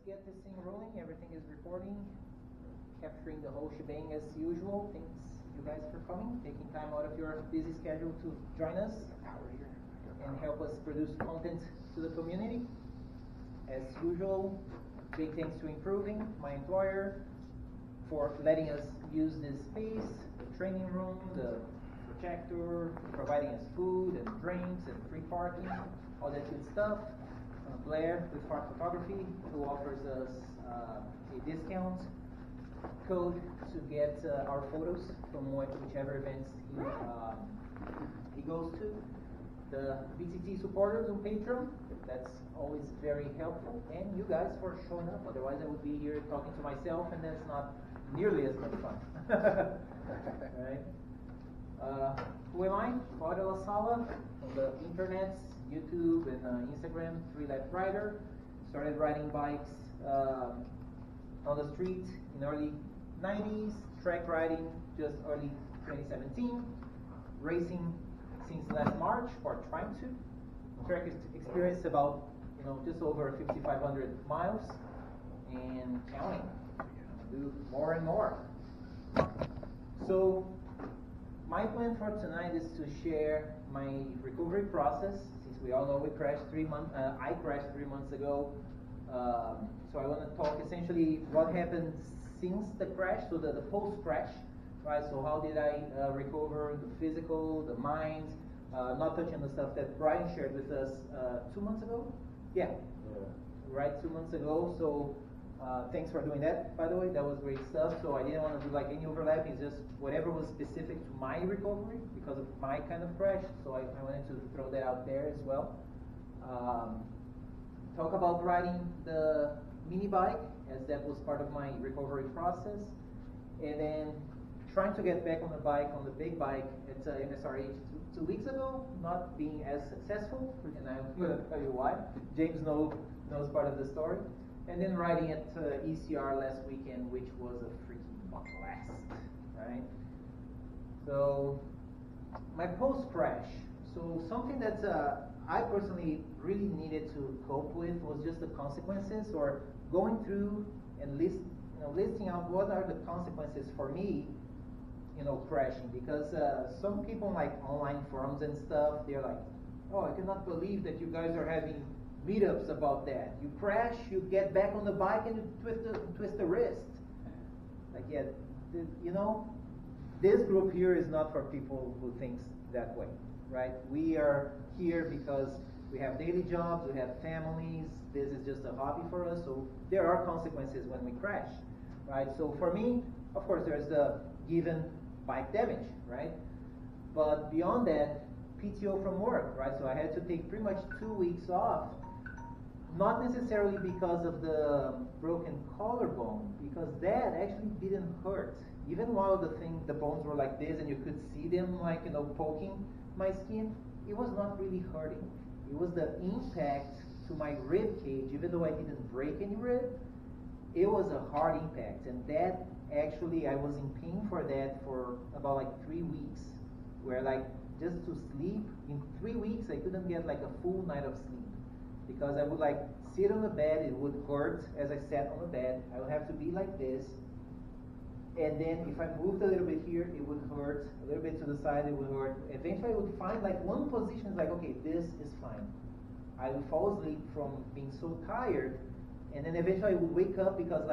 get this thing rolling. Everything is recording, capturing the whole shebang as usual. Thanks you guys for coming, taking time out of your busy schedule to join us and help us produce content to the community. As usual, big thanks to Improving, my employer, for letting us use this space, the training room, the projector, providing us food and drinks and free parking, all that good stuff. Blair with Fart Photography, who offers us a discount code to get our photos from whichever events he goes to. The BTT supporters on Patreon, that's always very helpful, and you guys for showing up. Otherwise I would be here talking to myself, and that's not nearly as much fun. Right? Who am I? Claudio La Sala, on the internets, YouTube and Instagram, 3-lap rider. Started riding bikes on the street in early 90s, track riding just early 2017, racing since last March, or trying to. Track experience about just over 5,500 miles and counting. Do more and more. So my plan for tonight is to share my recovery process. Since we all know we crashed 3 months, I crashed 3 months ago. So I want to talk essentially what happened since the crash, so the post-crash, right? So how did I recover the physical, the mind, not touching the stuff that Brian shared with us 2 months ago? Yeah. Right, 2 months ago. So thanks for doing that, by the way. That was great stuff. So I didn't want to do like any overlap. It's just whatever was specific to my recovery because of my kind of crash. So I wanted to throw that out there as well. Talk about riding the mini bike, as that was part of my recovery process. And then trying to get back on the bike, on the big bike at MSRH 2 weeks ago, not being as successful, and I'm going to tell you why. James knows part of the story. And then riding at ECR last weekend, which was a freaking blast, right? So my post-crash. So something that I personally really needed to cope with was just the consequences, or going through and listing out what are the consequences for me, crashing. Because some people like online forums and stuff, they're like, oh, I cannot believe that you guys are having meetups about that. You crash, you get back on the bike, and you twist the wrist. Like, yeah, this group here is not for people who thinks that way, right? We are here because we have daily jobs, we have families. This is just a hobby for us. So there are consequences when we crash, right? So for me, of course, there's the given bike damage, right? But beyond that, PTO from work, right? So I had to take pretty much 2 weeks off. Not necessarily because of the broken collarbone, because that actually didn't hurt. Even while the bones were like this and you could see them poking my skin, it was not really hurting. It was the impact to my rib cage. Even though I didn't break any rib, it was a hard impact. And that actually, I was in pain for that for about 3 weeks, where just to sleep, in 3 weeks I couldn't get a full night of sleep. Because I would sit on the bed, it would hurt as I sat on the bed. I would have to be like this. And then if I moved a little bit here, it would hurt. A little bit to the side, it would hurt. Eventually I would find one position is okay, this is fine. I would fall asleep from being so tired. And then eventually I would wake up because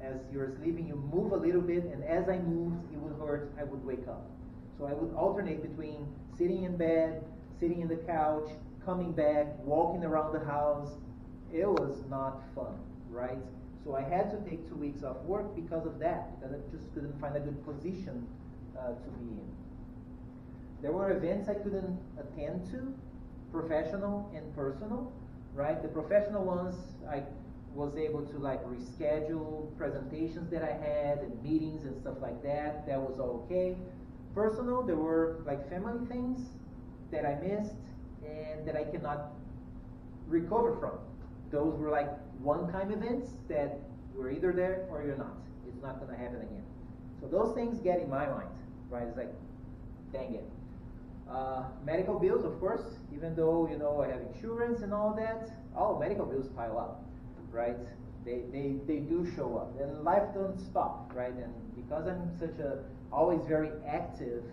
as you're sleeping, you move a little bit. And as I moved, it would hurt. I would wake up. So I would alternate between sitting in bed, sitting in the couch, coming back, walking around the house. It was not fun, right? So I had to take 2 weeks off work because of that, because I just couldn't find a good position to be in. There were events I couldn't attend to, professional and personal, right? The professional ones, I was able to reschedule presentations that I had and meetings and stuff like that. That was all okay. Personal, there were family things that I missed and that I cannot recover from. Those were one-time events that you're either there or you're not. It's not going to happen again. So those things get in my mind, right? It's dang it. Medical bills, of course, even though, I have insurance and all that, medical bills pile up. right? They do show up, and life don't stop, right? And because I'm always very active,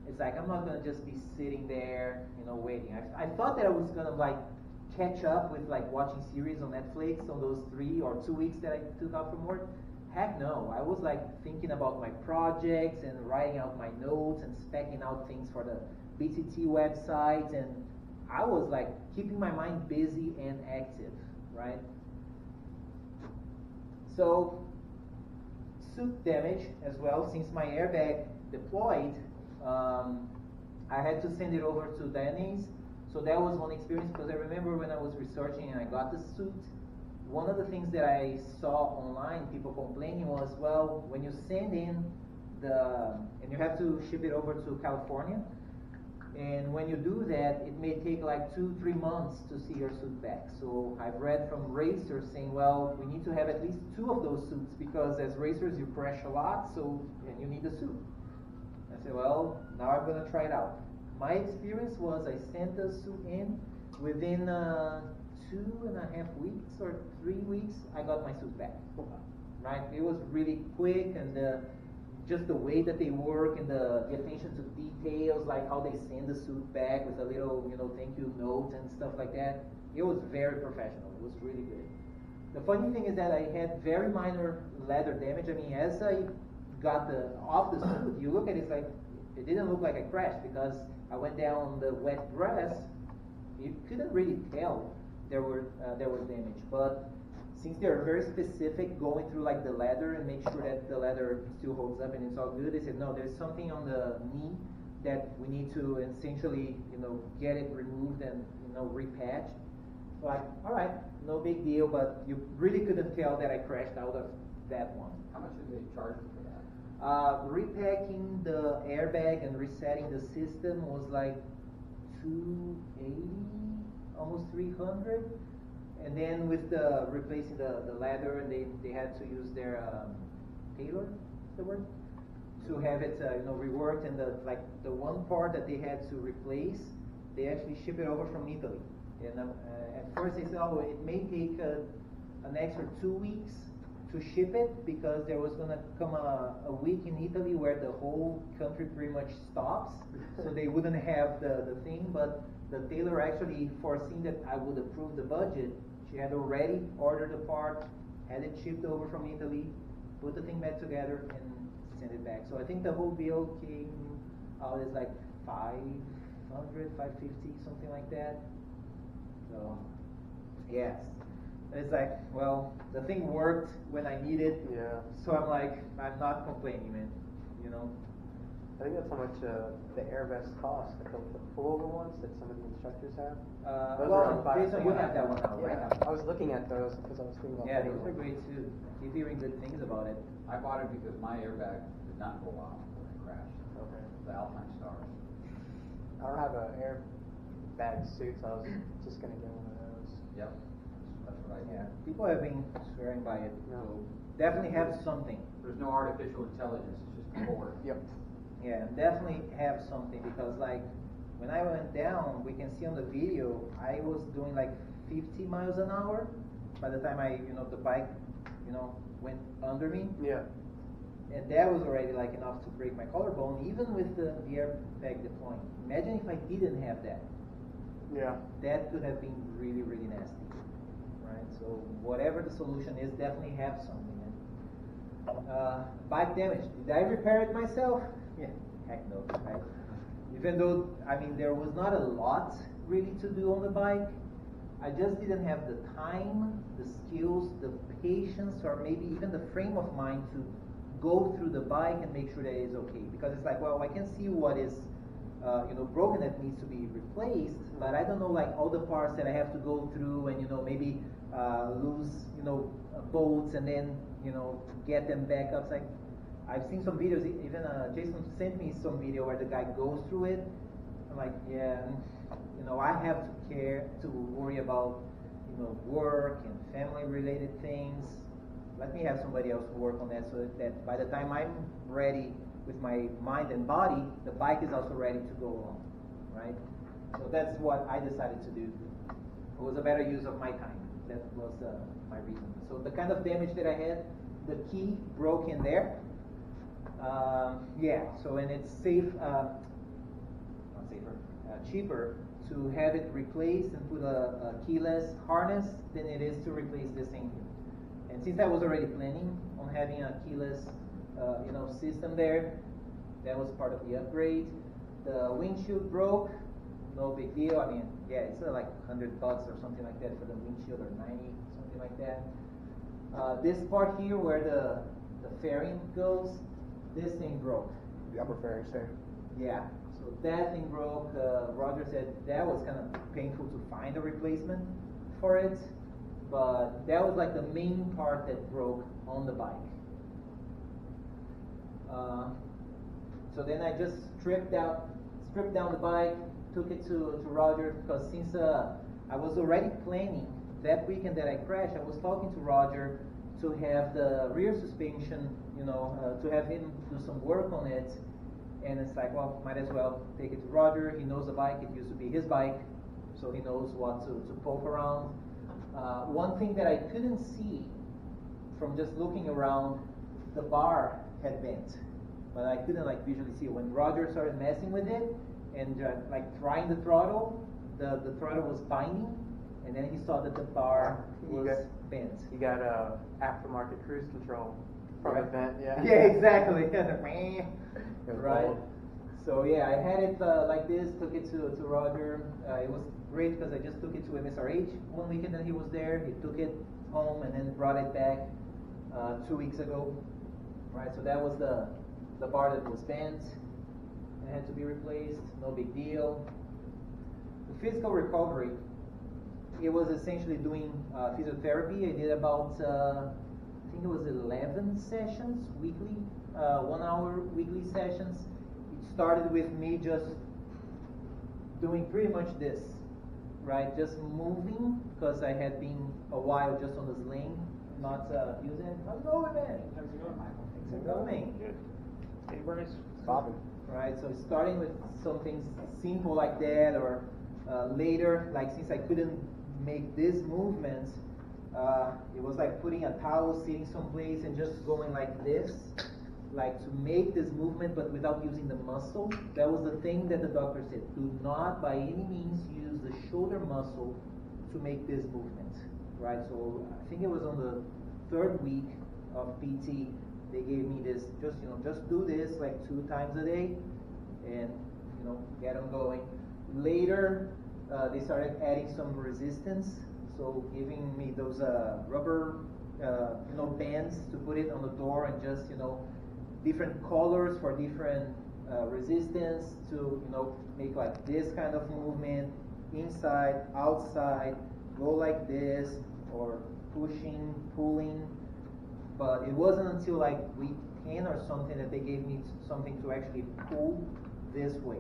it's like I'm not gonna just be sitting there, waiting. I thought that I was gonna like catch up with like watching series on Netflix on those 3 or 2 weeks that I took out from work. Heck no, I was like thinking about my projects and writing out my notes and specking out things for the BTT website, and I was like keeping my mind busy and active, right? So, suit damage as well. Since my airbag deployed, I had to send it over to Denny's. So that was one experience, because I remember when I was researching and I got the suit, one of the things that I saw online, people complaining was, well, when you send in and you have to ship it over to California, and when you do that, it may take like 2-3 months to see your suit back. So I've read from racers saying, well, we need to have at least 2 of those suits, because as racers you crash a lot, and you need a suit. I said, well, now I'm going to try it out. My experience was I sent the suit in. Within 2.5 weeks or 3 weeks, I got my suit back. Right? It was really quick, and just the way that they work and the attention to details, like how they send the suit back with a little, thank you note and stuff like that. It was very professional. It was really good. The funny thing is that I had very minor leather damage. I mean, as I got off the suit, you look at it, it's like it didn't look like I crashed, because I went down on the wet grass. You couldn't really tell there was damage, but since they're very specific, going through like the leather and make sure that the leather still holds up and it's all good, they said no, there's something on the knee that we need to essentially get it removed and repatch. So all right, no big deal, but you really couldn't tell that I crashed out of that one. How much did they charge you for that? Repacking the airbag and resetting the system was like $280, almost $300, and then with the replacing the leather, and they had to use their tailor, the word, to have it reworked, and the one part that they had to replace, they actually ship it over from Italy. And at first they said, oh, it may take an extra 2 weeks to ship it, because there was going to come a week in Italy where the whole country pretty much stops, so they wouldn't have the thing. But the tailor, actually foreseeing that I would approve the budget, she had already ordered the part, had it shipped over from Italy, put the thing back together, and sent it back. So I think the whole bill came out as like $500, $550, something like that. So yes, it's like, well, the thing worked when I needed. Yeah. So I'm like, I'm not complaining, man. I think that's how much the air vest cost, the pullover ones that some of the instructors have. Those are Well, Jason, you have that one now, right? I was looking at those because I was thinking about Yeah, getting those are one. great too. Keep hearing good things about it. I bought it because my airbag did not go off when I crashed. Okay. The Alpine Stars. I don't have an airbag suit, so I was just gonna get one of those. Yep. That's what I did. Yeah, people have been swearing by it. No. So definitely have something. There's no artificial intelligence, it's just a board. Yep. Yeah, definitely have something, because like when I went down, we can see on the video, I was doing like 50 miles an hour by the time the bike, went under me. Yeah. And that was already like enough to break my collarbone, even with the airbag deploying. Imagine if I didn't have that. Yeah. That could have been really, really nasty, right? So whatever the solution is, definitely have something. Bike damage. Did I repair it myself? Yeah, heck no, right? Even though, there was not a lot really to do on the bike, I just didn't have the time, the skills, the patience, or maybe even the frame of mind to go through the bike and make sure that it's okay. Because it's like, well, I can see what is broken that needs to be replaced, but I don't know like all the parts that I have to go through and maybe lose bolts and then get them back up. It's like, I've seen some videos, even Jason sent me some video where the guy goes through it. I'm like, yeah, I have to worry about work and family related things. Let me have somebody else work on that, so that by the time I'm ready with my mind and body, the bike is also ready to go along, right? So that's what I decided to do. It was a better use of my time. that was my reason. So the kind of damage that I had, the key broke in there. Yeah, so and it's not safer, cheaper to have it replaced and put a keyless harness than it is to replace this thing here. And since I was already planning on having a keyless, system there, that was part of the upgrade. The windshield broke, no big deal. I mean, yeah, it's like $100 or something like that for the windshield, or 90, something like that. This part here where the fairing goes, this thing broke. The upper fairing there. Yeah, so that thing broke. Roger said that was kind of painful to find a replacement for it, but that was like the main part that broke on the bike. So then I just stripped down the bike, took it to Roger, because since I was already planning that weekend that I crashed, I was talking to Roger to have the rear suspension, to have him do some work on it. And it's like, well, might as well take it to Roger. He knows the bike. It used to be his bike, so he knows what to poke around. One thing that I couldn't see from just looking around, the bar had bent, but I couldn't visually see it. When Roger started messing with it and trying the throttle, the throttle was binding, and then he saw that the bar was bent. You got aftermarket cruise control from Right. a vent, yeah. Yeah, exactly. Right. Cold. So yeah, I had it like this, took it to Roger. It was great because I just took it to MSRH one weekend that he was there. He took it home and then brought it back 2 weeks ago. Right, so that was the bar that was bent and had to be replaced. No big deal. The physical recovery, it was essentially doing physiotherapy. I did about I think it was 11 sessions weekly, 1 hour weekly sessions. It started with me just doing pretty much this, right? Just moving, because I had been a while just on the sling, not using it. How's it going, man? How's it going, Michael? Thanks for coming. Good. Hey, Bryce. Bobbing. Right, so starting with something simple like that, or later, since I couldn't make these movements, it was like putting a towel, sitting someplace, and just going like this, to make this movement, but without using the muscle. That was the thing that the doctor said: do not, by any means, use the shoulder muscle to make this movement. Right, so I think it was on the 3rd week of PT. They gave me this, just do this 2 times a day, and get them going. Later, they started adding some resistance, so giving me those rubber, bands to put it on the door, and just different colors for different resistance to make this kind of movement, inside, outside, go like this, or pushing, pulling. But it wasn't until week 10 or something that they gave me something to actually pull this way,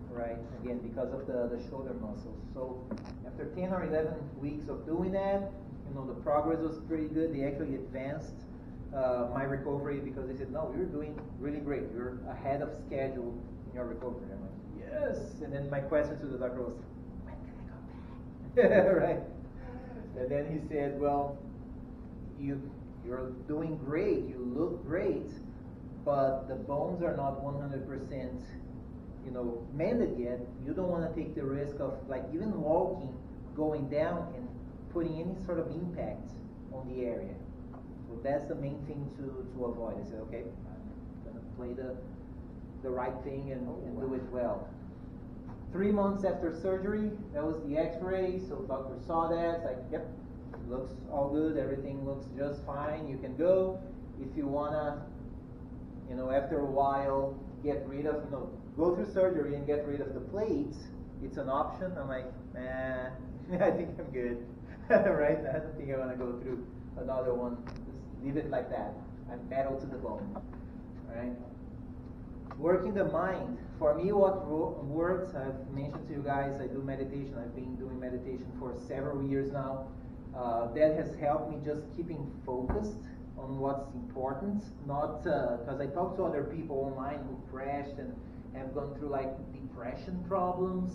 right? Again, because of the shoulder muscles. So after 10 or 11 weeks of doing that, the progress was pretty good. They actually advanced my recovery, because they said, no, you're doing really great. You're ahead of schedule in your recovery. I'm like, yes. And then my question to the doctor was, when can I go back? Right? And then he said, well, you're doing great, you look great, but the bones are not 100%, mended yet. You don't want to take the risk of even walking, going down and putting any sort of impact on the area. So that's the main thing to avoid. I said, okay, I'm gonna play the right thing and do it well. 3 months after surgery, that was the X-ray. So doctor saw that. It's like, yep, looks all good. Everything looks just fine. You can go. If you wanna, after a while, get rid of, go through surgery and get rid of the plates, it's an option. I'm like, nah, I think I'm good. Right? I don't think I want to go through another one. Just leave it like that. I'm metal to the bone. Right? Working the mind. For me, what works, I've mentioned to you guys, I do meditation. I've been doing meditation for several years now. That has helped me just keeping focused on what's important. Not because I talk to other people online who crashed and have gone through depression problems,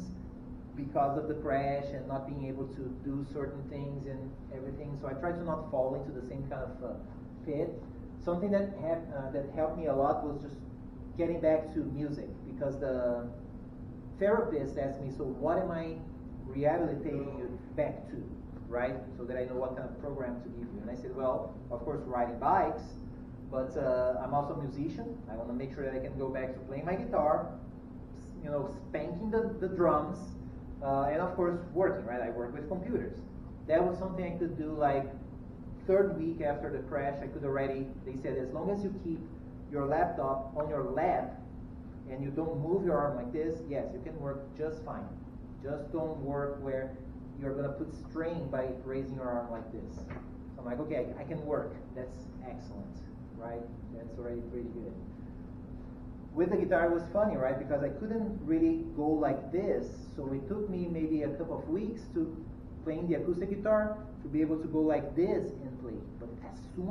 because of the crash and not being able to do certain things and everything. So I try to not fall into the same kind of pit. Something that helped me a lot was just getting back to music, because the therapist asked me, so what am I rehabilitating you back to, right? So that I know what kind of program to give you. And I said, well, of course, riding bikes, but I'm also a musician. I want to make sure that I can go back to playing my guitar, spanking the drums, and of course working, right? I work with computers. That was something I could do like third week after the crash. I could already, they said, as long as you keep your laptop on your lap and you don't move your arm like this, yes, you can work just fine. Just don't work where you're going to put strain by raising your arm like this. So I'm like, okay, I can work. That's excellent, right? That's already pretty good. With the guitar, it was funny, right? Because I couldn't really go like this, so it took me maybe a couple of weeks to playing the acoustic guitar to be able to go like this and play. But as soon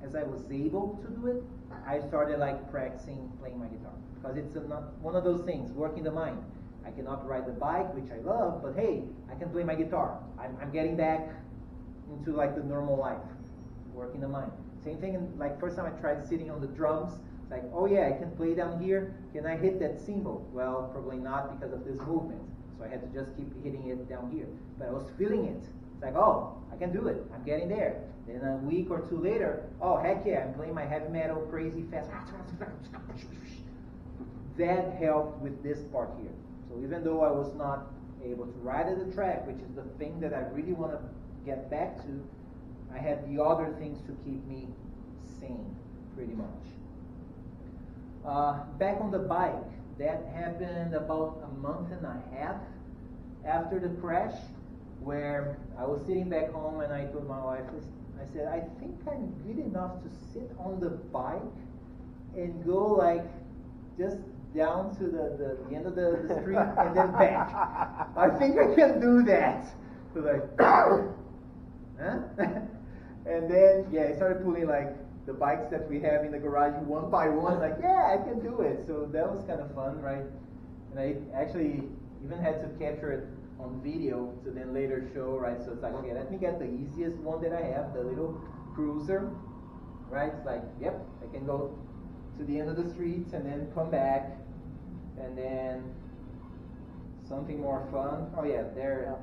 as I was able to do it, I started like practicing playing my guitar, because it's one of those things, working the mind. I cannot ride the bike, which I love, but hey, I can play my guitar. I'm getting back into like the normal life, working the mind. Same thing, like first time I tried sitting on the drums, it's like, oh yeah, I can play down here. Can I hit that cymbal? Well, probably not, because of this movement. So I had to just keep hitting it down here. But I was feeling it. It's like, oh, I can do it. I'm getting there. Then a week or two later, oh, heck yeah, I'm playing my heavy metal crazy fast. That helped with this part here. So even though I was not able to ride at the track, which is the thing that I really want to get back to, I had the other things to keep me sane, pretty much. Back on the bike, that happened about a month and a half after the crash, where I was sitting back home and I told my wife, I said, I think I'm good enough to sit on the bike and go like just down to the end of the street and then back. I think I can do that. So like, huh? And then, yeah, I started pulling like the bikes that we have in the garage one by one, like, yeah, I can do it. So that was kind of fun, right? And I actually even had to capture it on video to then later show, right? So it's like, okay, let me get the easiest one that I have, the little cruiser, right? It's like, yep, I can go to the end of the streets and then come back, and then something more fun. Oh yeah, they're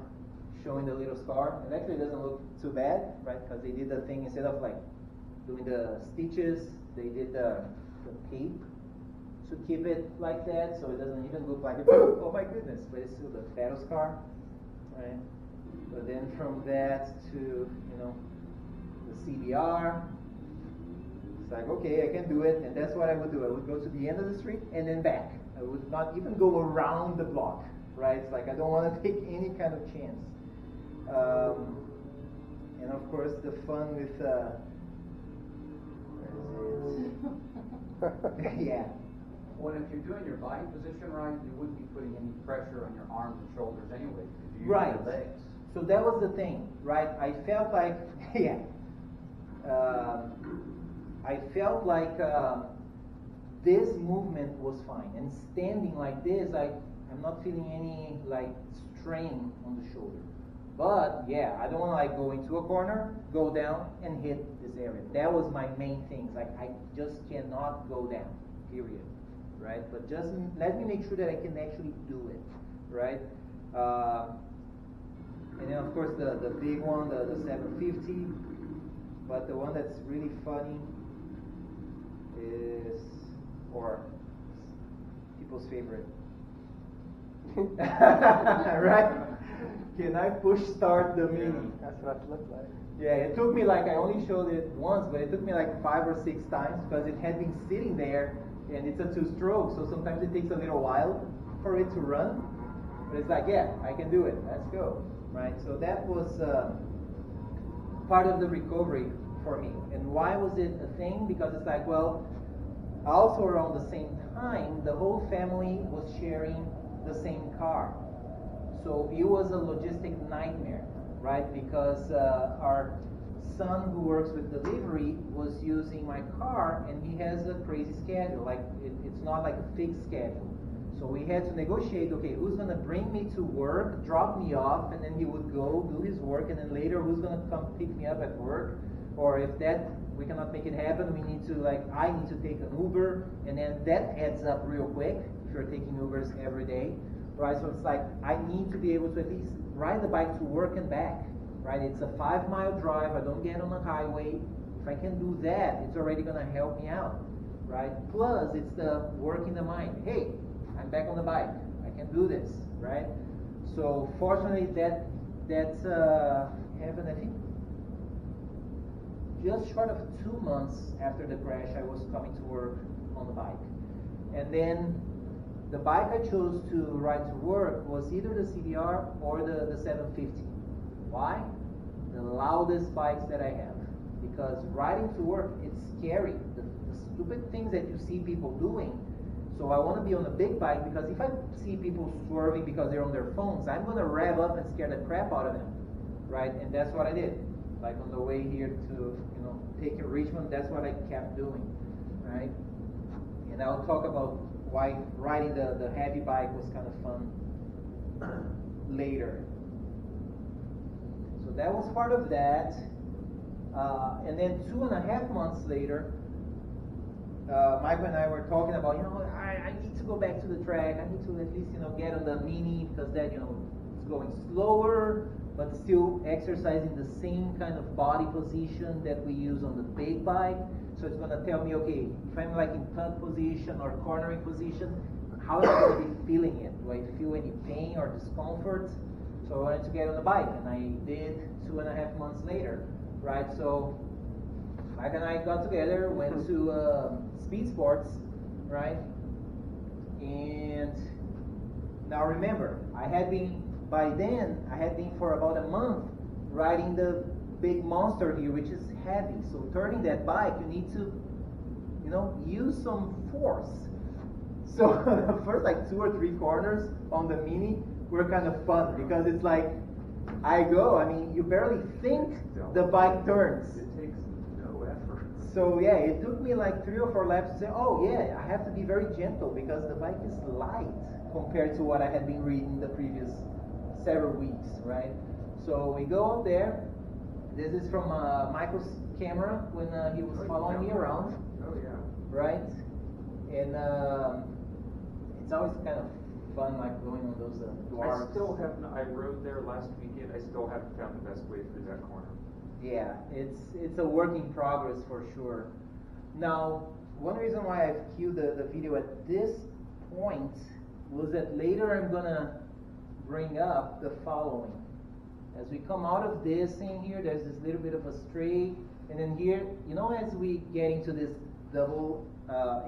showing the little scar. It actually doesn't look too bad, right? Because they did the thing, instead of like doing the stitches, they did the tape to keep it like that, so it doesn't even look like it. Oh my goodness, but it's still the battle scar, right? But then from that to, the CBR, it's like, okay, I can do it, and that's what I would do. I would go to the end of the street and then back. I would not even go around the block, right? It's like I don't want to take any kind of chance. And of course, the fun with, yeah. Well, if you're doing your body position right, you wouldn't be putting any pressure on your arms and shoulders anyway, because you use Right. your legs. So that was the thing, right? I felt like, yeah. I felt like this movement was fine, and standing like this, I'm not feeling any like strain on the shoulder. But yeah, I don't want to like go into a corner, go down, and hit this area. That was my main thing. Like I just cannot go down. Period. Right? But just let me make sure that I can actually do it. Right? And then of course the big one, the 750. But the one that's really funny is, or people's favorite. Right? Can I push start the Mini? That's what it looked like. Yeah, it took me like, I only showed it once, but it took me like 5 or 6 times, because it had been sitting there, and it's a 2-stroke, so sometimes it takes a little while for it to run. But it's like, yeah, I can do it. Let's go. Right? So that was part of the recovery for me. And why was it a thing? Because it's like, well, also around the same time, the whole family was sharing the same car. So it was a logistic nightmare, right? Because our son who works with delivery was using my car, and he has a crazy schedule. Like it's not like a fixed schedule. So we had to negotiate, okay, who's gonna bring me to work, drop me off, and then he would go do his work, and then later who's gonna come pick me up at work? Or if that, we cannot make it happen, we need to I need to take an Uber, and then that adds up real quick if you're taking Ubers every day, right? So it's like, I need to be able to at least ride the bike to work and back, right? It's a 5-mile drive, I don't get on the highway. If I can do that, it's already gonna help me out, right? Plus, it's the work in the mind. Hey, I'm back on the bike. I can do this, right? So fortunately, that's happened. I think just short of 2 months after the crash, I was coming to work on the bike, and then the bike I chose to ride to work was either the CBR or the 750. Why? The loudest bikes that I have. Because riding to work, it's scary. The stupid things that you see people doing. So I want to be on a big bike because if I see people swerving because they're on their phones, I'm going to rev up and scare the crap out of them, right? And that's what I did. Like on the way here to, take in Richmond, that's what I kept doing, right? And I'll talk about why riding the heavy bike was kind of fun later. So that was part of that. And then 2.5 months later, Michael and I were talking about, I need to go back to the track. I need to at least, get on the Mini because that, it's going slower, but still exercising the same kind of body position that we use on the big bike. So it's going to tell me, okay, if I'm like in tuck position or cornering position, how am I going to be feeling it? Do I feel any pain or discomfort? So I wanted to get on the bike, and I did 2.5 months later. Right, so Mike and I got together, went to Speed Sports, right? And now remember, by then I had been for about a month riding the big monster here, which is heavy. So turning that bike, you need to, use some force. So the first 2 or 3 corners on the Mini were kind of fun because it's like, you barely think the bike turns. It takes no effort. So yeah, it took me 3 or 4 laps to say, oh yeah, I have to be very gentle because the bike is light compared to what I had been reading the previous several weeks, right? So we go up there. This is from Michael's camera when he was following me around. Oh yeah. Right? And it's always kind of fun, going on those dwarves. I still haven't. I rode there last weekend. I still haven't found the best way through that corner. Yeah, it's a work in progress for sure. Now, one reason why I've queued the video at this point was that later I'm gonna bring up the following. As we come out of this thing here, there's this little bit of a straight, and then here, as we get into this double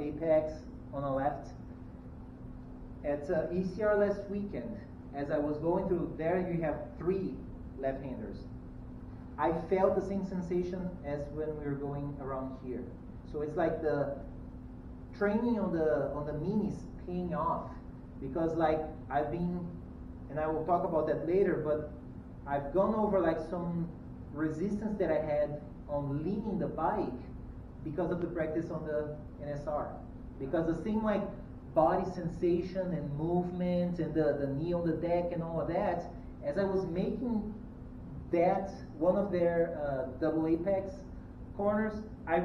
apex on the left, at ECR last weekend, as I was going through there, you have 3 left-handers. I felt the same sensation as when we were going around here. So it's like the training on the Minis paying off because I've been, and I will talk about that later, but I've gone over some resistance that I had on leaning the bike because of the practice on the NSR. Because the same body sensation and movement and the knee on the deck and all of that, as I was making that one of their double apex corners, I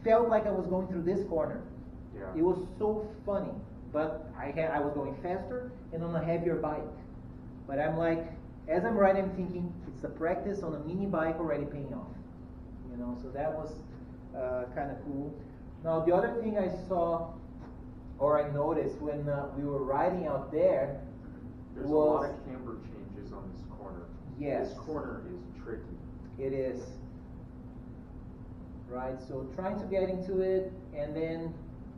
felt like I was going through this corner. Yeah. It was so funny, but I was going faster and on a heavier bike. But I'm as I'm riding, I'm thinking it's the practice on a mini bike already paying off. So that was kind of cool. Now the other thing I saw or I noticed when we were riding out there There's was... a lot of camber changes on this corner. Yes. This corner is tricky. It is. Right, so trying to get into it, and then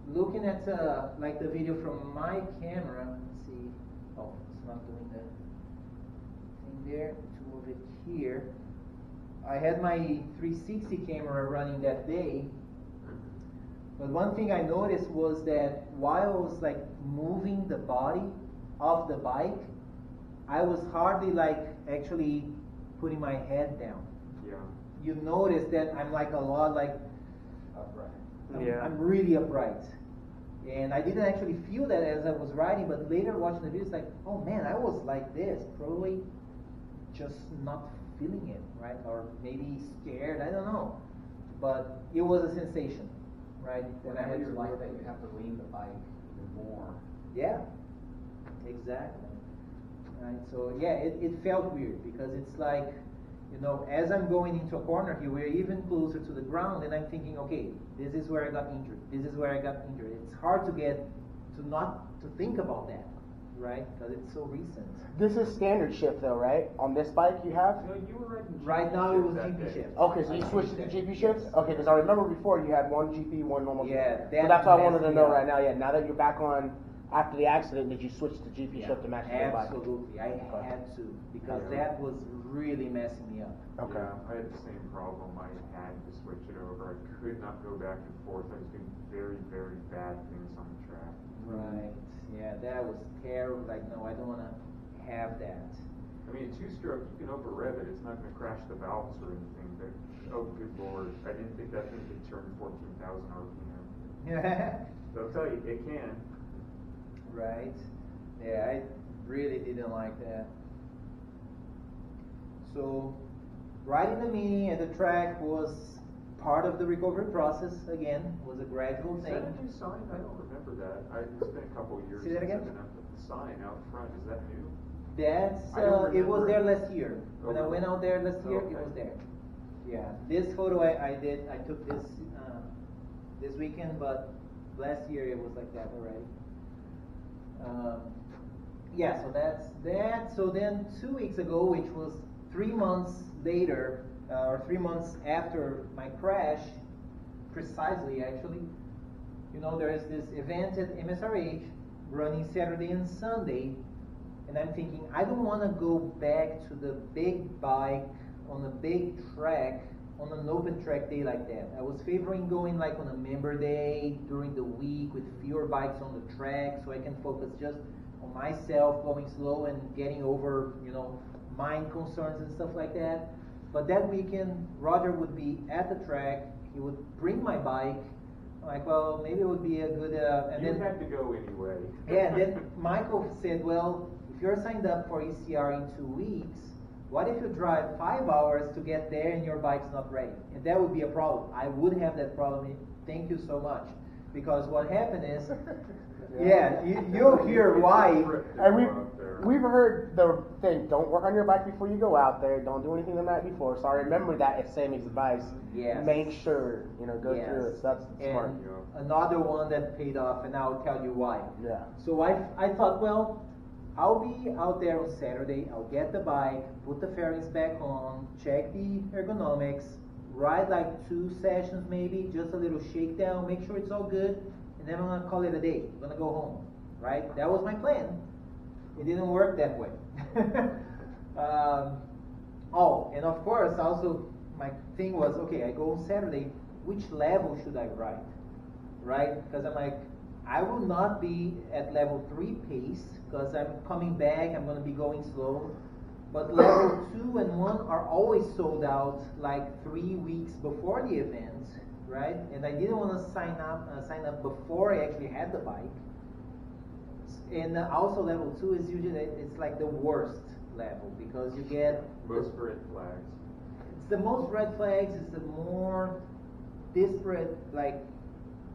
looking at the video from my camera, let's see, oh, it's not doing the thing there, to move it here. I had my 360 camera running that day, but one thing I noticed was that while I was moving the body of the bike, I was hardly actually putting my head down. Yeah. You notice that I'm a lot Upright. Yeah. I'm really upright. And I didn't actually feel that as I was riding, but later watching the video, it's like, oh man, I was like this, probably just not feeling it, right? Or maybe scared, I don't know. But it was a sensation, right? That I Whenever had you're to like work that, with. you have to lean the bike even more. Yeah, exactly. Right, so yeah, it felt weird because it's like, you know, as I'm going into a corner here, we're even closer to the ground, and I'm thinking, okay, this is where I got injured. This is where I got injured. It's hard to get to not to think about that, right? Because it's so recent. This is standard shift though, right? On this bike you have? No, you were riding GP Right now it was that GP day. shift. Okay, so you switched to the GP shift? Okay, because I remember before you had one GP, one normal Yeah, shift. that So that's what I wanted messed to me know up. right now. Yeah, now that you're back on after the accident, did you switch to GP Yeah, shift to match your bike? absolutely. I had to because Yeah. that was really messing me up. Okay. Yeah, I had the same problem. I had to switch it over. I could not go back and forth. I was doing very, very bad things on the track. Right. Yeah, that was terrible. Like, no, I don't want to have that. I mean, a two-stroke, you can over-rev it. It's not going to crash the valves or anything. But oh, good lord, I didn't think that thing could turn 14,000 RPM. So I'll tell you, it can. Right. Yeah, I really didn't like that. So, riding the Mini at the track was part of the recovery process. Again, was a gradual Is thing. that a new sign? I don't remember that. It's been a couple of years Say that since again? I've been up with the sign out front. Is that new? That's I don't it was remember. there last year. When I Oh, went out there last year, it okay. was there. Yeah, this photo I took this weekend, but last year it was like that already. Yeah, so that's that. So then 2 weeks ago, which was 3 months later, or 3 months after my crash, precisely actually, you know, there is this event at MSRH running Saturday and Sunday, and I'm thinking, I don't want to go back to the big bike on a big track, on an open track day like that. I was favoring going like on a member day during the week with fewer bikes on the track so I can focus just on myself, going slow and getting over, you know, mind concerns and stuff like that. But that weekend, Roger would be at the track, he would bring my bike. I'm like, well, maybe it would be a good, and You then had to go anyway. yeah, and then Michael said, well, if you're signed up for ECR in 2 weeks, what if you drive 5 hours to get there and your bike's not ready? And that would be a problem. I would have that problem. Thank you so much. Because what happened is, yeah, you'll hear why. And we've heard the thing, don't work on your bike before you go out there, don't do anything the night before. So I remember that as Sammy's advice. Yes. Make sure, you know, go Yes. through it. So that's smart. And another one that paid off, and I'll tell you why. Yeah. So I thought, well, I'll be out there on Saturday, I'll get the bike, put the fairings back on, check the ergonomics, ride like 2 sessions maybe, just a little shakedown, make sure it's all good, and then I'm gonna call it a day. I'm gonna go home, right? That was my plan. It didn't work that way. Oh, and of course, also my thing was, okay, I go on Saturday, which level should I ride, right? Because I'm like, I will not be at level 3 pace because I'm coming back, I'm going to be going slow. But level 2 and 1 are always sold out like 3 weeks before the event, right? And I didn't want to sign up before I actually had the bike. And also level 2 is usually, it's like the worst level because you get Most red flags. it's the most red flags, it's the more disparate, like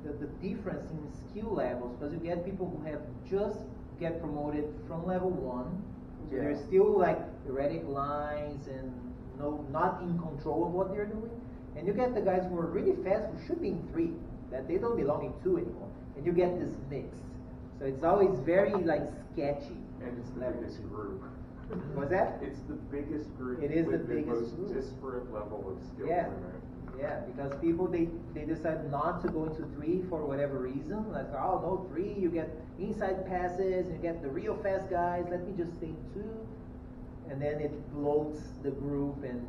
the difference in skill levels, because you get people who have just get promoted from level 1, so Yeah. they're still like erratic lines and not in control of what they're doing, and you get the guys who are really fast who should be in 3, that they don't belong in 2 anymore, and you get this mix. So it's always very like sketchy. And it's the level biggest 2. group. What's that? It's the biggest group. It is the with biggest most group. disparate level of skill Yeah. limit. Yeah, because people they decide not to go into 3 for whatever reason. Like, oh no, 3, you get inside passes, and you get the real fast guys. Let me just stay in 2, and then it bloats the group and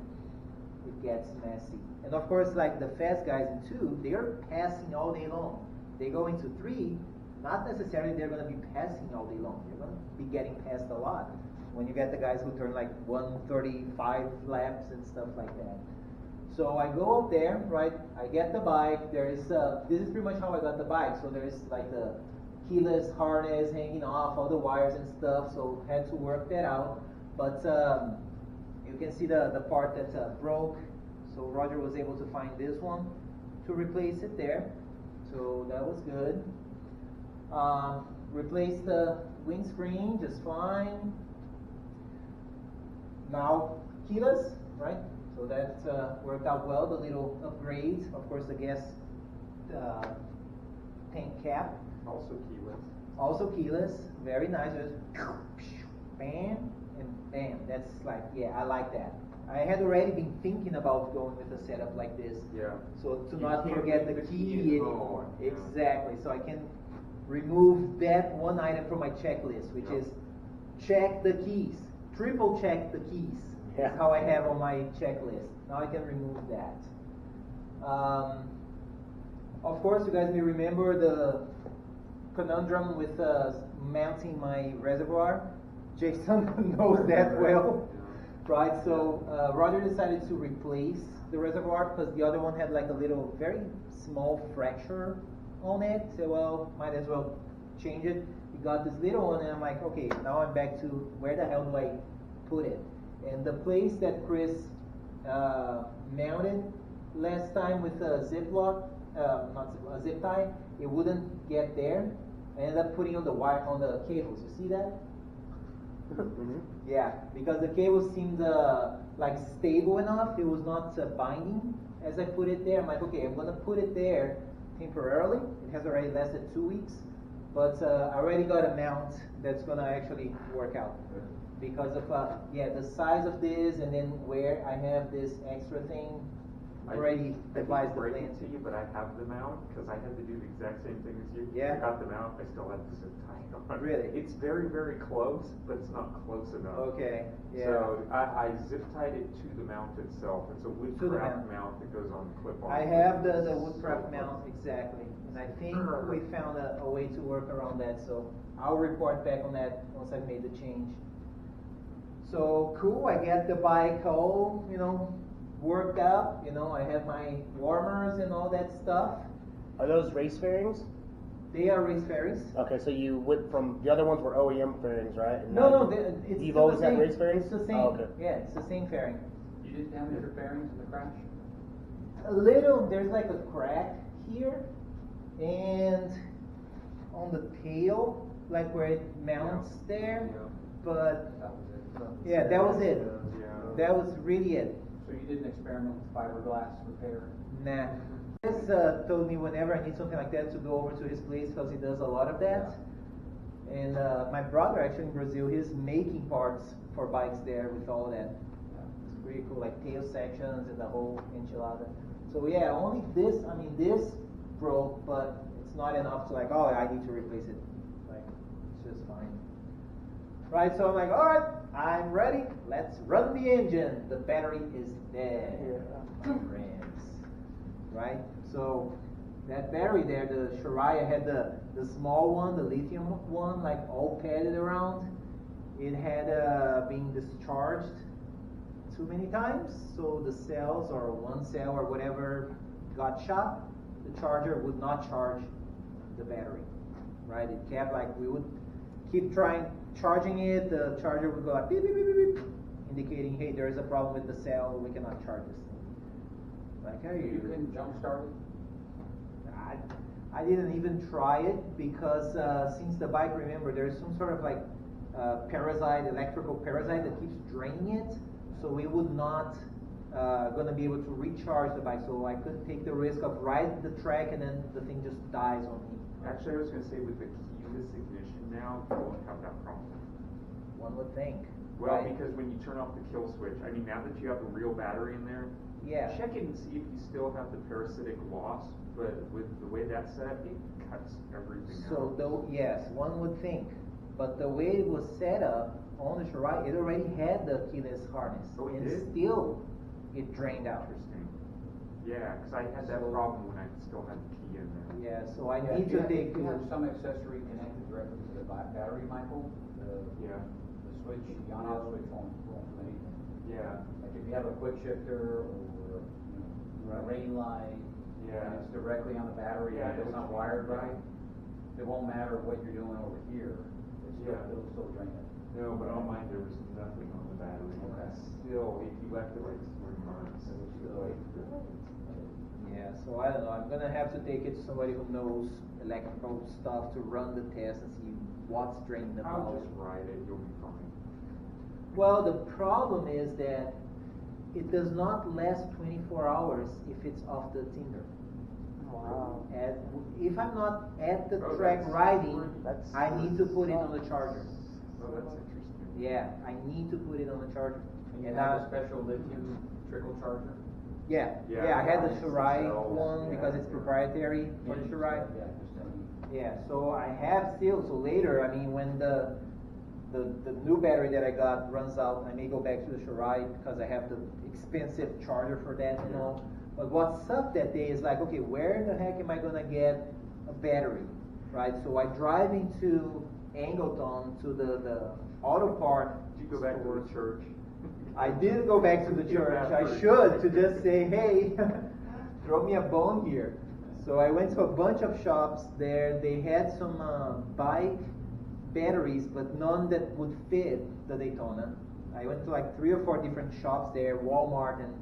it gets messy. And of course, like the fast guys in 2, they're passing all day long. They go into 3, not necessarily they're going to be passing all day long. They're going to be getting passed a lot. When you get the guys who turn like 135 laps and stuff like that. So I go up there, right? I get the bike. There is this is pretty much how I got the bike. So there is like the keyless harness hanging off, all the wires and stuff. So had to work that out. But you can see the part that broke. So Roger was able to find this one to replace it there. So that was good. Replaced the windscreen just fine. Now keyless, right? So that worked out well. The little upgrade, of course, the gas tank cap. Also keyless. Also keyless, very nice. Just bam and bam. That's like, yeah, I like that. I had already been thinking about going with a setup like this. Yeah. So to You not can't forget the leave the key key at anymore. home, yeah. Exactly. So I can remove that one item from my checklist, which is check the keys. Triple check the keys. Yeah. That's how I have on my checklist. Now I can remove that. Of course, you guys may remember the conundrum with mounting my reservoir. Jason knows that well, right? So Roger decided to replace the reservoir because the other one had like a little, very small fracture on it. So well, might as well change it. We got this little one, and I'm like, okay, now I'm back to where the hell do I put it? And the place that Chris mounted last time with a Ziploc, a zip tie, it wouldn't get there. I ended up putting on the wire on the cables. You see that? Mm-hmm. Yeah, because the cable seemed like stable enough. It was not binding as I put it there. I'm like, okay, I'm gonna put it there temporarily. It has already lasted 2 weeks, but I already got a mount that's gonna actually work out because of the size of this, and then where I have this extra thing already devised the plan to you, but I have the mount because I had to do the exact same thing as you. Yeah. I got the mount. I still have the zip tie on. Really? It's very, very close, but it's not close enough. Okay. Yeah. So I zip tied it to the mount itself. It's a wood To the craft mount. mount that goes on the clip on. I have the woodcraft mount, exactly. And I think we found a way to work around that, so I'll report back on that once I've made the change. So cool, I get the bike all, worked up, I have my warmers and all that stuff. Are those race fairings? They are race fairings. Okay, so you went from the other ones were OEM fairings, right? And No, now it's you've still always the had same. race fairings? It's the same. Oh, okay. Yeah, it's the same fairing. You didn't damage your bearings in the crash? A little, there's like a crack here, and on the tail, like where it mounts there, but That was it. yeah, that was it. Yeah. That was really it. So you didn't experiment with fiberglass repair? Nah. Chris told me whenever I need something like that to go over to his place because he does a lot of that. And my brother actually in Brazil, he's making parts for bikes there with all that. It's pretty cool, like tail sections and the whole enchilada. So yeah, only this broke, but it's not enough to like, oh, I need to replace it. Like, it's just fine. Right, so I'm like, all right, I'm ready. Let's run the engine. The battery is dead, my friends. Right, so that battery there, the Shariah had the small one, the lithium one, like all padded around. It had been discharged too many times, so the cells or one cell or whatever got shot. The charger would not charge the battery. Right, it kept like we would keep trying charging it, the charger would go like beep, beep, beep, beep, beep, indicating, hey, there is a problem with the cell, we cannot charge this thing. Like, how You couldn't jump start it? I didn't even try it because since the bike, remember, there's some sort of like parasite, electrical parasite that keeps draining it, so it would not gonna be able to recharge the bike, so I couldn't take the risk of riding the track and then the thing just dies on me. Actually, I was going to say with the keyless ignition now, you won't have that problem. One would think. Well, right? because when you turn off the kill switch, I mean, now that you have a real battery in there, Yeah. check it and see if you still have the parasitic loss. But with the way that's set, it cuts everything So out. though, yes, one would think, but the way it was set up on the Shariah, it already had the keyless harness, Oh, it and did? still it drained out. Interesting. Yeah, because I had that So- problem when I still had the key in there. Yeah, so I Yeah, need to take. You have some accessory connected directly to the battery, Michael. Yeah. The switch, the on-off switch won't do anything. Yeah. Like if you have a quick shifter or rain light, Yeah. and it's directly on the battery, Yeah, and if it's not wired right, it won't matter what you're doing over here, it'll still drain it. No, but on mine, there was nothing on the battery. Okay. Still, if you left it like three months, it was still like. Yeah, so I don't know, I'm gonna have to take it to somebody who knows electrical stuff to run the test and see what's draining the I'll power. just ride it, you'll be fine. Well, the problem is that it does not last 24 hours if it's off the tinder. Wow. And if I'm not at the Oh, track that's- riding, that's- I need to put it on the charger. Oh, that's interesting. Yeah, I need to put it on the charger. And you And have I- a special lithium trickle charger? Yeah, Yeah, yeah, I had the it's Shirai cells, one yeah. because it's proprietary for the Shirai. Yeah, just Yeah, so I have still, so later, I mean, when the new battery that I got runs out, I may go back to the Shirai because I have the expensive charger for that, you know. But what sucked that day is like, okay, where the heck am I gonna get a battery, right? So I drive into Angleton to the auto part. Did you go back to stores. the church? I did go back to the Get church. that I first. should to just say, hey, throw me a bone here. So I went to a bunch of shops there. They had some bike batteries, but none that would fit the Daytona. I went to like 3 or 4 different shops there, Walmart, and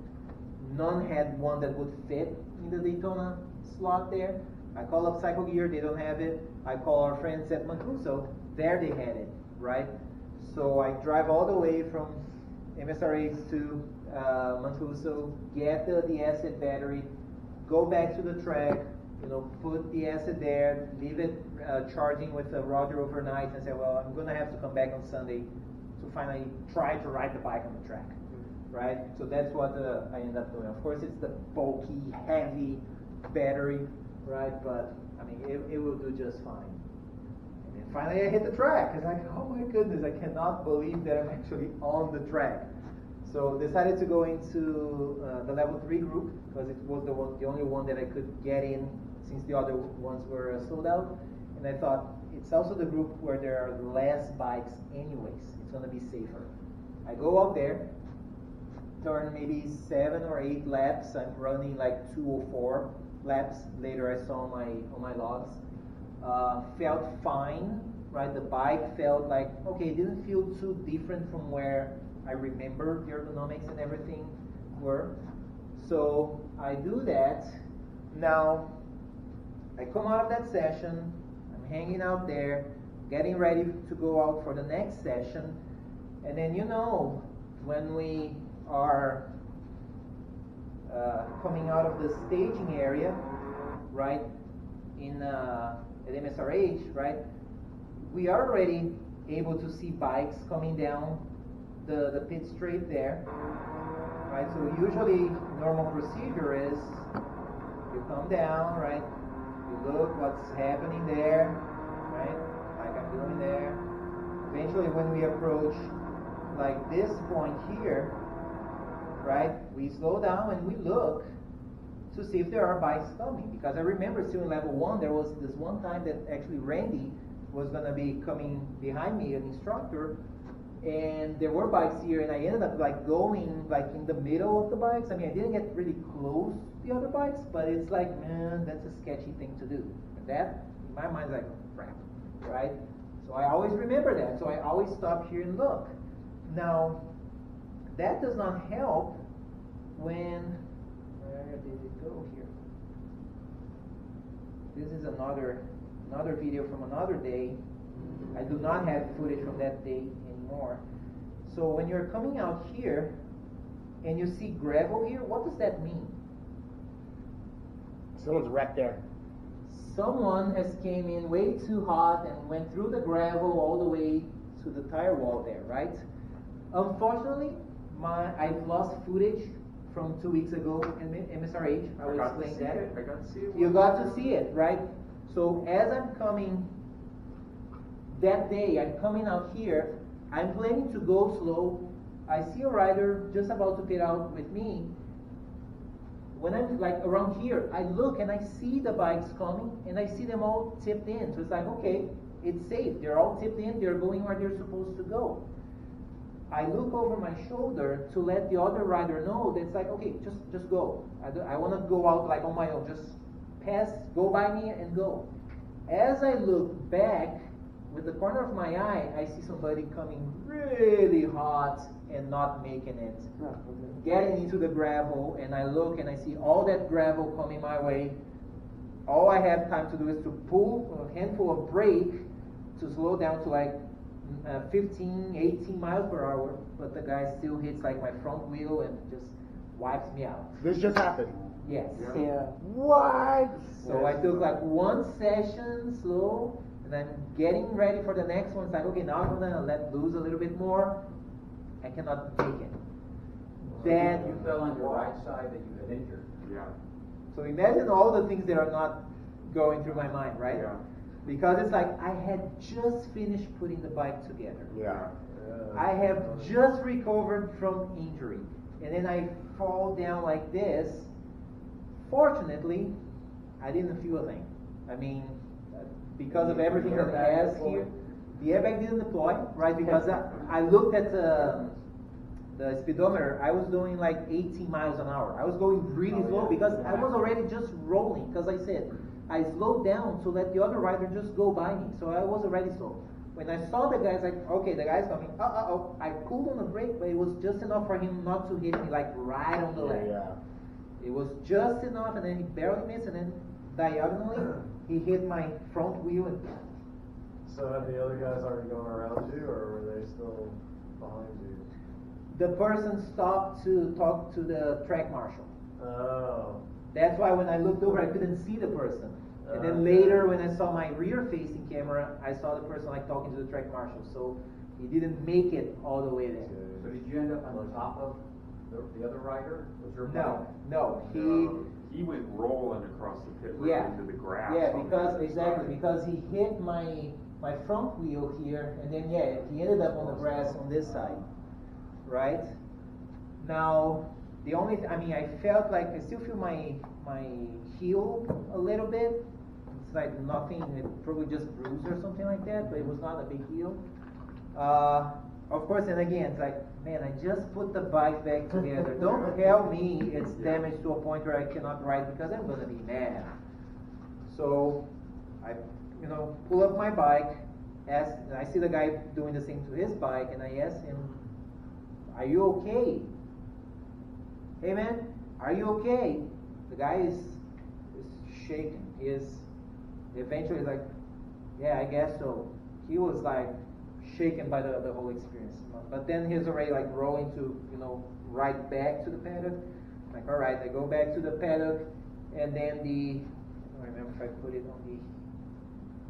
none had one that would fit in the Daytona slot there. I call up Cycle Gear, they don't have it. I call our friends at Mancuso, there they had it, right? So I drive all the way from MSRH to Mancuso, get the acid battery, go back to the track, you know, put the acid there, leave it charging with Roger overnight, and say, well, I'm gonna have to come back on Sunday to finally try to ride the bike on the track, right? So that's what I end up doing. Of course, it's the bulky, heavy battery, right? But I mean, it will do just fine. And then finally, I hit the track. It's like, oh my goodness, I cannot believe that I'm actually on the track. So decided to go into the level 3 group because it was the only one that I could get in since the other ones were sold out. And I thought it's also the group where there are less bikes anyways. It's going to be safer. I go out there, turn maybe 7 or 8 laps. I'm running like 2 or 4 laps. Later I saw on my logs. Felt fine, right? The bike felt like, okay, it didn't feel too different from where I remember the ergonomics and everything were. So I do that. Now, I come out of that session, I'm hanging out there, getting ready to go out for the next session. And then, you know, when we are coming out of the staging area, right, at MSRH, right, we are already able to see bikes coming down the pit straight there, right? So usually normal procedure is you come down, right? You look what's happening there, right? Like I'm doing there. Eventually, when we approach like this point here, right? We slow down and we look to see if there are bikes coming. Because I remember still in level 1, there was this one time that actually Randy was gonna be coming behind me, an instructor. And there were bikes here, and I ended up like going like in the middle of the bikes. I mean, I didn't get really close to the other bikes, but it's like, man, that's a sketchy thing to do. And that, in my mind, is like, crap, right? So I always remember that. So I always stop here and look. Now, that does not help when, where did it go here? This is another video from another day. I do not have footage from that day anymore. So when you're coming out here and you see gravel here, what does that mean? Someone's wrecked there. Someone has came in way too hot and went through the gravel all the way to the tire wall there, right? Unfortunately, I've lost footage from 2 weeks ago in MSRH. I will explain that. I got to see it. You got to see it, right? So as I'm coming that day, I'm coming out here, I'm planning to go slow. I see a rider just about to pit out with me. When I'm like around here, I look and I see the bikes coming and I see them all tipped in. So it's like, okay, it's safe. They're all tipped in. They're going where they're supposed to go. I look over my shoulder to let the other rider know that it's like, okay, just go. I want to go out like on my own. Just pass, go by me and go. As I look back, with the corner of my eye, I see somebody coming really hot and not making it. Getting into the gravel, and I look and I see all that gravel coming my way. All I have time to do is to pull a handful of brake to slow down to like 15, 18 miles per hour, but the guy still hits like my front wheel and just wipes me out. This just happened. Yes. Yeah. What? So I took like one session slow, and I'm getting ready for the next one. It's like, okay, now I'm gonna let loose a little bit more. I cannot make it. Then You fell on your right side that you had injured. Yeah. So imagine all the things that are not going through my mind, right? Yeah. Because it's like I had just finished putting the bike together. Yeah. I have just recovered from injury, and then I fall down like this. Fortunately, I didn't feel a thing. I mean, because of everything that it has here, the airbag didn't deploy, right? Because I looked at the speedometer. I was doing like 18 miles an hour. I was going really slow because I was already just rolling. Because I said I slowed down to let the other rider just go by me, so I was already slow. When I saw the guys, like, okay, the guy's coming. I pulled on the brake, but it was just enough for him not to hit me like right on the leg. Yeah. It was just enough, and then he barely missed, and then diagonally he hit my front wheel. And So had the other guys already gone around you, or were they still behind you? the person stopped to talk to the track marshal. Oh. That's why when I looked over, I couldn't see the person. And then Okay. later, when I saw my rear-facing camera, I saw the person like talking to the track marshal. So he didn't make it all the way there. So did you end up on the top of the other rider? Was your No. He went rolling across the pit road Yeah. into the grass. Yeah, on the because other exactly side. because he hit my front wheel here, and then he ended up on the grass on this side, right? Now the only I felt like I still feel my heel a little bit. It's like nothing, it probably just bruised or something like that, but it was not a big deal. Of course, and again, it's like, man, I just put the bike back together. Don't tell me it's damaged to a point where I cannot ride, because I'm gonna be mad. So I, pull up my bike, and I see the guy doing the same to his bike, and I ask him, "Are you okay? Hey man, are you okay?" The guy is shaking. He is eventually like, "Yeah, I guess so." He was like shaken by the whole experience. But then he's already like rolling to, right back to the paddock. Like, all right, I go back to the paddock, and then I don't remember if I put it on the,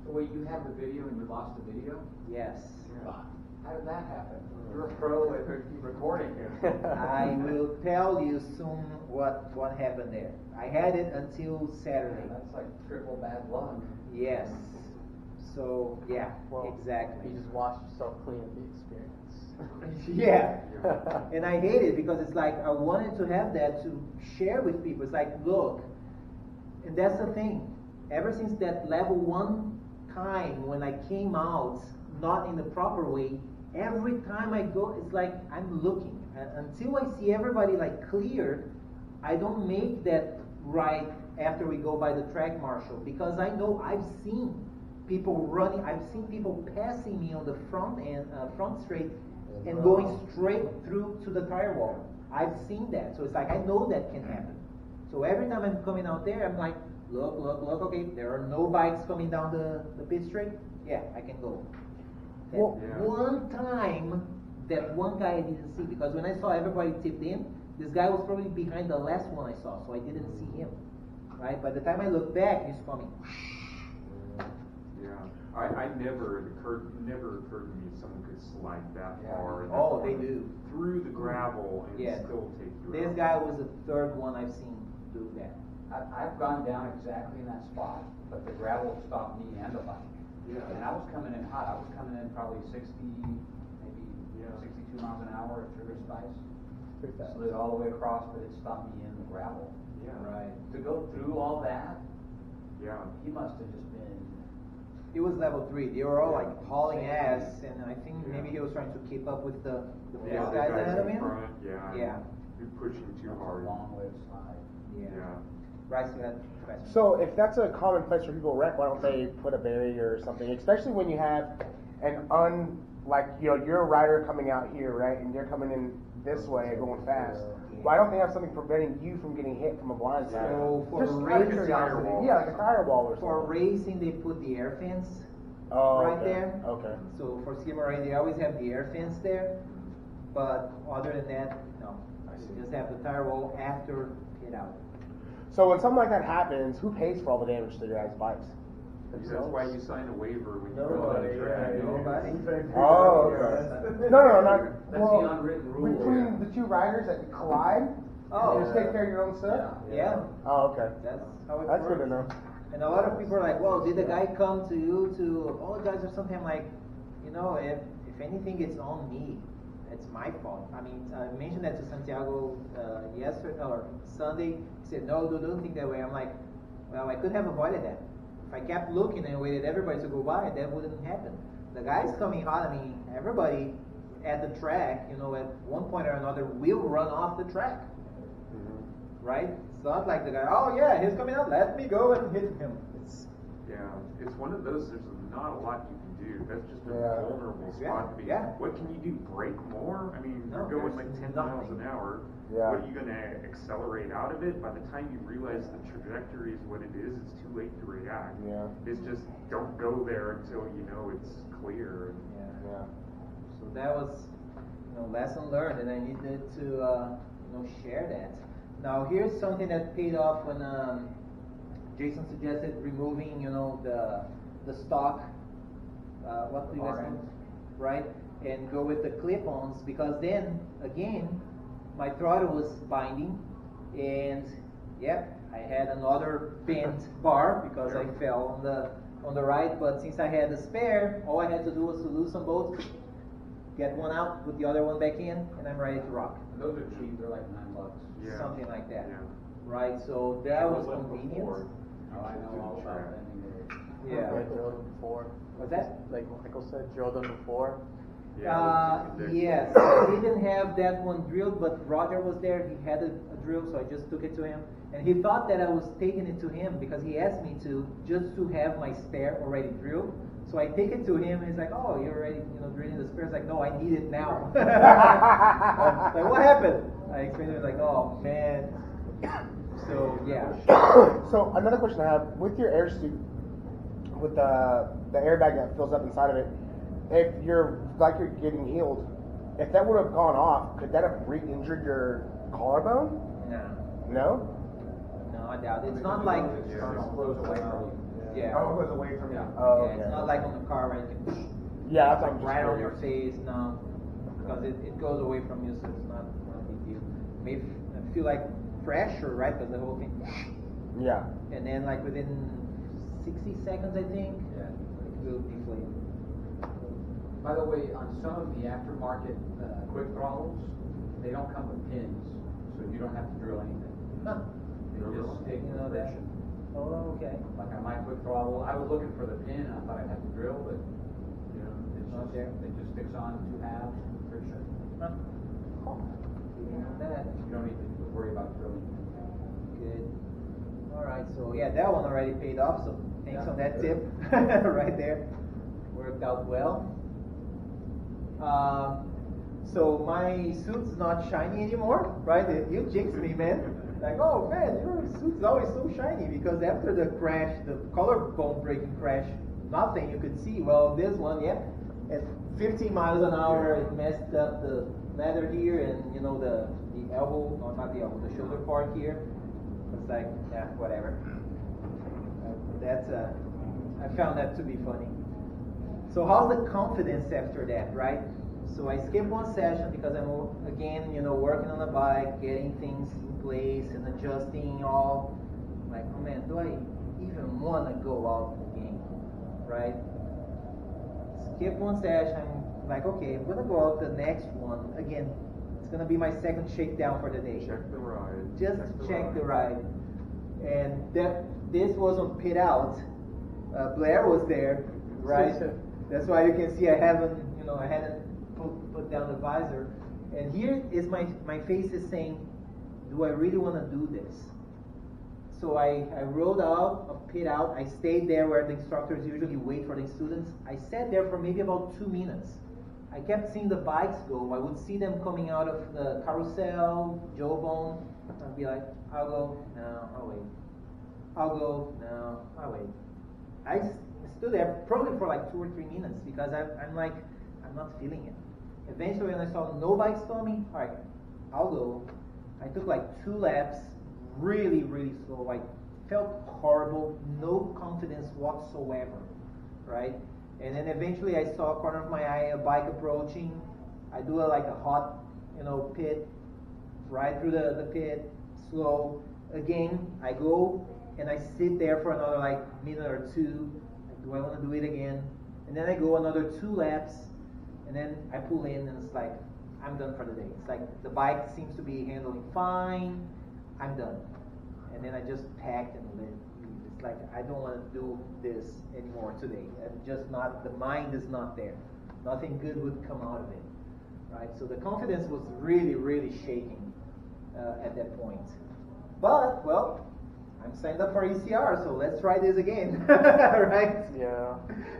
So wait, you have the video and you lost the video? yes. How did that happen? You're a pro at recording here. I will tell you soon what happened there. I had it until Saturday. That's like triple bad luck. Yes. So, yeah, Well, exactly. You just watched yourself clean up the experience. Yeah. And I hate it because it's like I wanted to have that to share with people. It's like, look, and that's the thing. Ever since that level 1 time when I came out not in the proper way, every time I go, it's like I'm looking. Until I see everybody like cleared, I don't make that right after we go by the track marshal, because I know I've seen people running. I've seen people passing me on the front straight and going straight through to the tire wall. I've seen that, so it's like I know that can happen. So every time I'm coming out there, I'm like, look, okay, there are no bikes coming down the pit straight. Yeah, I can go. Well, Yeah. One time, that one guy I didn't see, because when I saw everybody tipped in, this guy was probably behind the last one I saw, so I didn't see him. Right? By the time I look back, he's coming. Yeah, I never occurred to me someone could slide that Yeah. far. and Oh, that they far do. through the gravel and Yeah. still take you This out. guy was the third one I've seen do that. I've gone down exactly in that spot, but the gravel stopped me and the bike. Yeah. And I was coming in hot. I was coming in probably 60, maybe Yeah. 62 miles an hour at trigger spice. Pretty fast. Slid all the way across, but it stopped me in the gravel. Yeah. Right. To go through all that, Yeah. he must have just been It was level 3. They were all like hauling ass, and I think maybe he was trying to keep up with the Yeah, fast the guys guys ahead of in him. front, yeah. Yeah. You're pushing too It's a hard. long way to slide. Yeah. Yeah. Bryce, you had a question. So if that's a common place where people wreck, why don't they put a barrier or something? Especially when you have you're a rider coming out here, right, and you're coming in this way, going fast. Why don't they have something preventing you from getting hit from a blind side? So for Just out of racing- curiosity. Yeah, like a firewall or something. For racing, they put the air fence Oh, right okay. there. Okay. So for skid marine, they always have the air fence there. But other than that, no. They just have the tire wall after pit out. So when something like that happens, who pays for all the damage to your guys' bikes? That's why you sign a waiver when you go on Nobody, the track. Nobody. Oh, okay. No, not That's the unwritten rule. between the two riders that collide. Oh. You just take care of your own stuff. Yeah. Oh, okay. That's how it That's works. good to know. And a lot of people are like, well, did the guy come to you to apologize or something? I'm like, if anything, it's on me. It's my fault. I mean, I mentioned that to Santiago yesterday or Sunday. He said, no, don't think that way. I'm like, well, I could have avoided that. If I kept looking and waited everybody to go by, that wouldn't happen. The guys coming hot, I mean, everybody at the track, at one point or another will run off the track. Right? It's not like the guy, oh yeah, he's coming out, let me go and hit him. It's one of those, there's not a lot you can do. That's just a Yeah. vulnerable Yeah, spot to be. yeah. What can you do? Brake more? I mean, No, you're going there's like 10 nothing. miles an hour. Yeah. What are you going to accelerate out of it? By the time you realize the trajectory is what it is, it's too late to react. Yeah. It's just don't go there until you know it's clear. Yeah. So that was, lesson learned, and I needed to, share that. Now here's something that paid off when Jason suggested removing, the stock. What do you guys call it? Right, and go with the clip-ons, because then again, my throttle was binding, and I had another bent bar because I fell on the right. But since I had the spare, all I had to do was to lose some bolts, get one out, put the other one back in, and I'm ready to rock. Those are cheap, they're like $9. Yeah. Something like that. Yeah. Right, so that was Well, convenient. before, Oh, I know all about track. bending it. Yeah. I drilled them before. What's that? Like Michael said, drilled them before. Yes, I didn't have that one drilled, but Roger was there. He had a drill, so I just took it to him. And he thought that I was taking it to him because he asked me to, just to have my spare already drilled. So I take it to him, and he's like, "Oh, you're already, drilling the spare." It's like, "No, I need it now." Like, what happened? I explained to him, like, "Oh man." So yeah. So another question I have with your air suit, with the airbag that fills up inside of it, if you're getting healed, if that would have gone off, could that have re-injured your collarbone? No, No. I doubt it. It's not like External close away from you. yeah. Oh, it goes away from you. Yeah. Oh, Yeah, okay. it's not like on the car where you can Yeah, that's what I'm just right on your curious. face, no, because it goes away from you, so it's not a big deal. Maybe I feel like pressure, right? Because the whole thing, Yeah. and then like within 60 seconds, I think, Yeah. it will deflate. By the way, on some of the aftermarket quick throttles, they don't come with pins, so you don't have to drill anything. Huh. They just stick You in know the that? friction. Oh, okay. Like on my quick throttle, I was looking for the pin, and I thought I'd have to drill, but it's Not just, there? it just sticks on two halves of friction. Huh. You know that. You don't need to worry about drilling. Good. All right, so yeah, that one already paid off. So thanks Yeah. on that tip, right there. Worked out well. So my suit's not shiny anymore, right? You jinxed me, man. Like, oh man, your suit's always so shiny because after the crash, the collarbone breaking crash, nothing you could see. Well, this one, yeah, at 15 miles an hour, it messed up the leather here and the elbow, no, not the elbow, the shoulder part here. It's like, yeah, whatever. That's I found that to be funny. So how's the confidence after that, right? So I skipped one session because I'm again, working on the bike, getting things in place and adjusting all. Like, oh man, do I even want to go out again, right? Skip one session. I'm like, okay, I'm gonna go out the next one again. It's gonna be my second shakedown for the day. Check the ride. Just check the ride. And this was on pit out, Blair was there, right? That's why you can see I hadn't put down the visor. And here is my face is saying, do I really want to do this? So I rolled out, pit out. I stayed there where the instructors usually wait for the students. I sat there for maybe about 2 minutes. I kept seeing the bikes go. I would see them coming out of the carousel, Jawbone. I'd be like, I'll go, no, I'll wait. I'll go, no, I'll wait. I stood there probably for like 2 or 3 minutes because I'm like, I'm not feeling it. Eventually when I saw no bikes coming, all right, I'll go. I took like 2 laps, really, really slow. I felt horrible, no confidence whatsoever, right? And then eventually I saw a corner of my eye, a bike approaching. I do like a hot, pit, right through the pit, slow. Again, I go and I sit there for another like minute or 2. Like, do I want to do it again? And then I go another 2 laps, and then I pull in, and it's like, I'm done for the day. It's like the bike seems to be handling fine. I'm done. And then I just packed and leave. It's like, I don't want to do this anymore today. I'm just not, the mind is not there. Nothing good would come out of it, right? So the confidence was really, really shaking at that point. But, well, I'm signed up for ECR, so let's try this again, right? Yeah.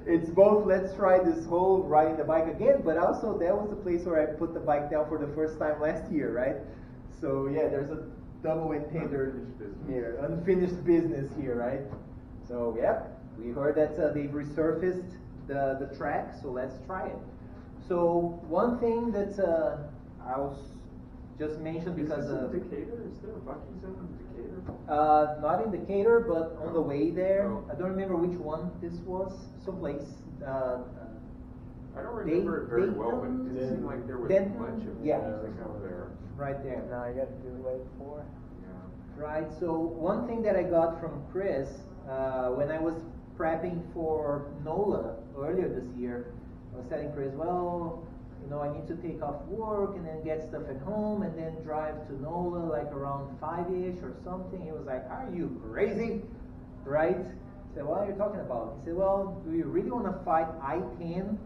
It's both, let's try this whole riding the bike again, but also that was the place where I put the bike down for the first time last year, right? So yeah, there's a double entender here, unfinished business here, right? So yeah, we heard that they've resurfaced the track, so let's try it. So one thing that I'll just mention because is this in Decatur? Is there a Buc-ee's in Decatur? not in Decatur, but on the way there. Oh. I don't remember which one this was. Someplace. I don't remember it very well, but it did seem like there was Then- much of yeah. music out there. Right there. No, you got to do it way before. Yeah. Right. So one thing that I got from Chris when I was prepping for NOLA earlier this year, I was telling Chris, well, I need to take off work and then get stuff at home and then drive to NOLA like around 5-ish or something. He was like, are you crazy? Right? I said, what are you talking about? He said, well, do you really want to fight I-10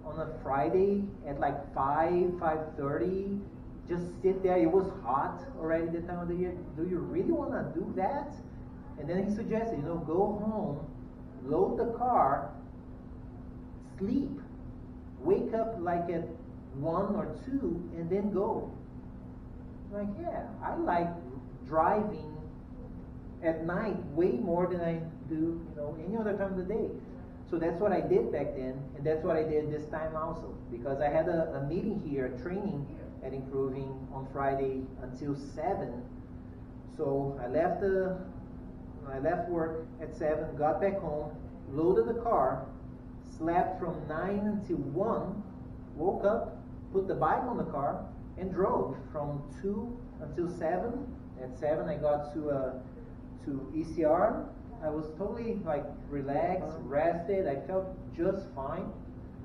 on a Friday at like 5:30? Just sit there. It was hot already the time of the year. Do you really want to do that? And then he suggested, go home, load the car, sleep, wake up like at 1 or 2, and then go. Like, yeah, I like driving at night way more than I do, any other time of the day. So that's what I did back then, and that's what I did this time also. Because I had a meeting here, a training at Improving on Friday until 7. So I left work at 7, got back home, loaded the car, slept from 9 until 1, woke up, put the bike on the car, and drove from 2 until 7. At 7 I got to ECR. I was totally like relaxed, rested. I felt just fine,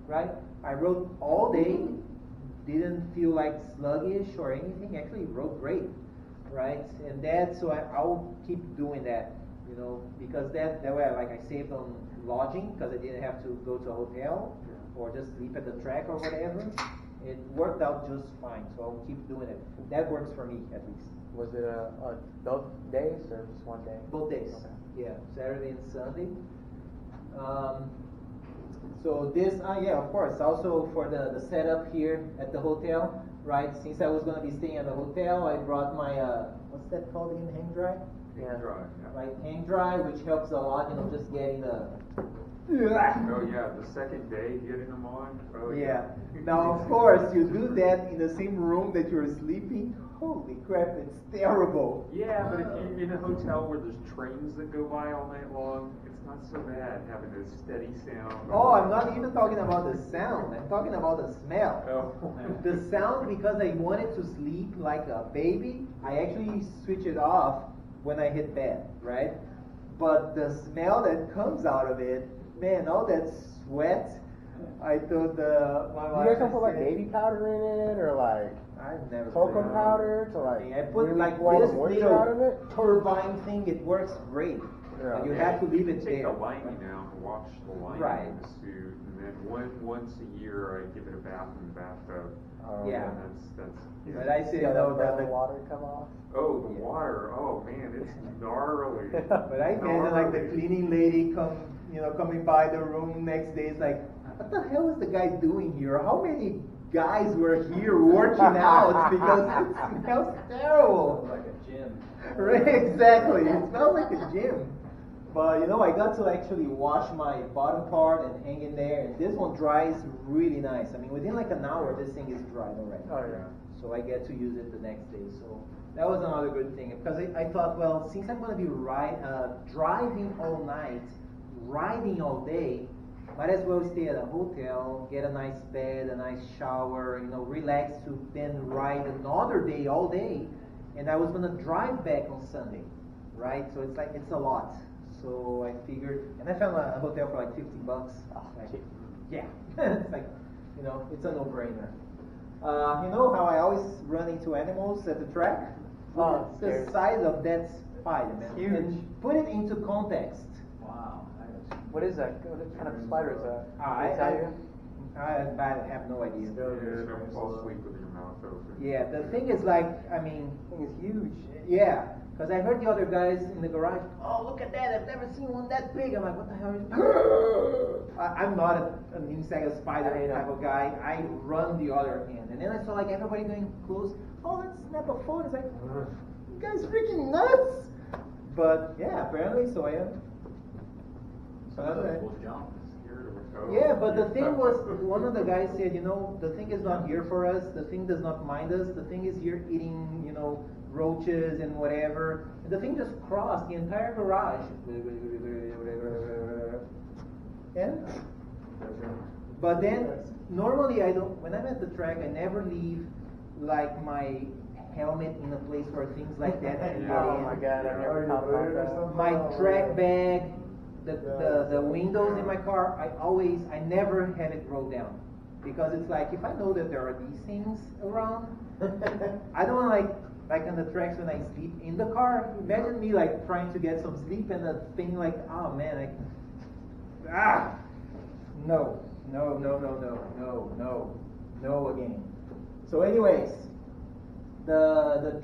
right? I rode all day, didn't feel like sluggish or anything. Actually rode great, right? And so I'll keep doing that, because that way I saved on lodging because I didn't have to go to a hotel or just sleep at the track or whatever. It worked out just fine, so I'll keep doing it. That works for me at least. Was it both days or just one day? Both days. Okay. Yeah, Saturday and Sunday. So this, of course, also for the setup here at the hotel, right? Since I was going to be staying at the hotel, I brought my, what's that called again, hang dry? Yeah. Drive, yeah. Right, hang dry, which helps a lot, just getting the... Oh yeah, the second day getting them on. Oh yeah. Now, of course, you do that in the same room that you're sleeping. Holy crap, it's terrible. Yeah, but if you're in a hotel where there's trains that go by all night long, it's not so bad having a steady sound. Oh, I'm not even talking about the sound. I'm talking about the smell. Oh. The sound, because I wanted to sleep like a baby, I actually switch it off when I hit bed, right? But the smell that comes out of it, man, all that sweat. I told my wife. You guys don't put like baby powder in it or like I've never cocoa put it. powder to like I put really like pull the this moisture out of little it? turbine thing. It works great. Yeah. You have to leave it Take there. the lining out and wash the lining Right. in the suit, and then once a year I give it a bath in the bathtub. Yeah. And that's. But I say, See you how know, that the brown water come off? Oh, the water. Oh man, it's gnarly. But I imagine like the Gnarly. cleaning lady coming by the room next day. It's like, what the hell is the guy doing here? How many guys were here working out because it smells terrible? Like a gym. Right, exactly. It smells like a gym. But I got to actually wash my bottom part and hang in there, and this one dries really nice. I mean, within like an hour, this thing is dried already. Oh, yeah. So I get to use it the next day. So that was another good thing because I thought, well, since I'm going to be driving all night, riding all day, might as well stay at a hotel, get a nice bed, a nice shower, relax to then ride another day all day. And I was going to drive back on Sunday, right? So it's a lot. So I figured, and I found a hotel for like $50. Like, yeah, it's like, it's a no-brainer. You know how I always run into animals at the track? Oh, It's the scary. size of that spider, man. Huge. And put it into context. Wow. That is- What is that? What kind of spider is that? I, Did they tell you? I have no idea. Yeah, don't fall asleep with your mouth open. Yeah, the thing is like, I mean, I think it's huge. yeah, because I heard the other guys in the garage, oh, look at that, I've never seen one that big. I'm like, what the hell is I'm not an insect, a spider type of guy. I run the other end. And then I saw like everybody going close. Oh, let's snap a photo. It's like, you guys freaking nuts. But yeah, apparently so I am. Some of those will jump. Scared of a Yeah, but the thing was, one of the guys said, the thing is not here for us. The thing does not mind us. The thing is here eating, roaches and whatever. And the thing just crossed the entire garage. And, but then, normally I don't, when I'm at the track, I never leave like my helmet in a place where things like that can get Oh in. my god, I never thought about that. My track bag, the windows in my car, I never have it rolled down. Because it's like, if I know that there are these things around, I don't like on the tracks when I sleep in the car, imagine me like trying to get some sleep and the thing like, oh man, no again. So anyways, the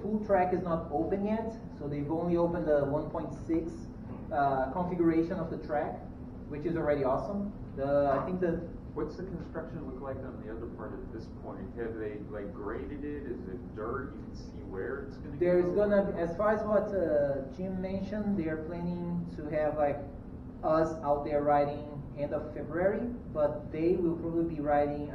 full track is not open yet, so they've only opened the 1.6 configuration of the track, which is already awesome. I think What's the construction look like on the other part at this point? Have they graded it? Is it dirt? You can see where it's gonna there's go? gonna be, as far as what Jim mentioned, they are planning to have like us out there riding end of February, but they will probably be riding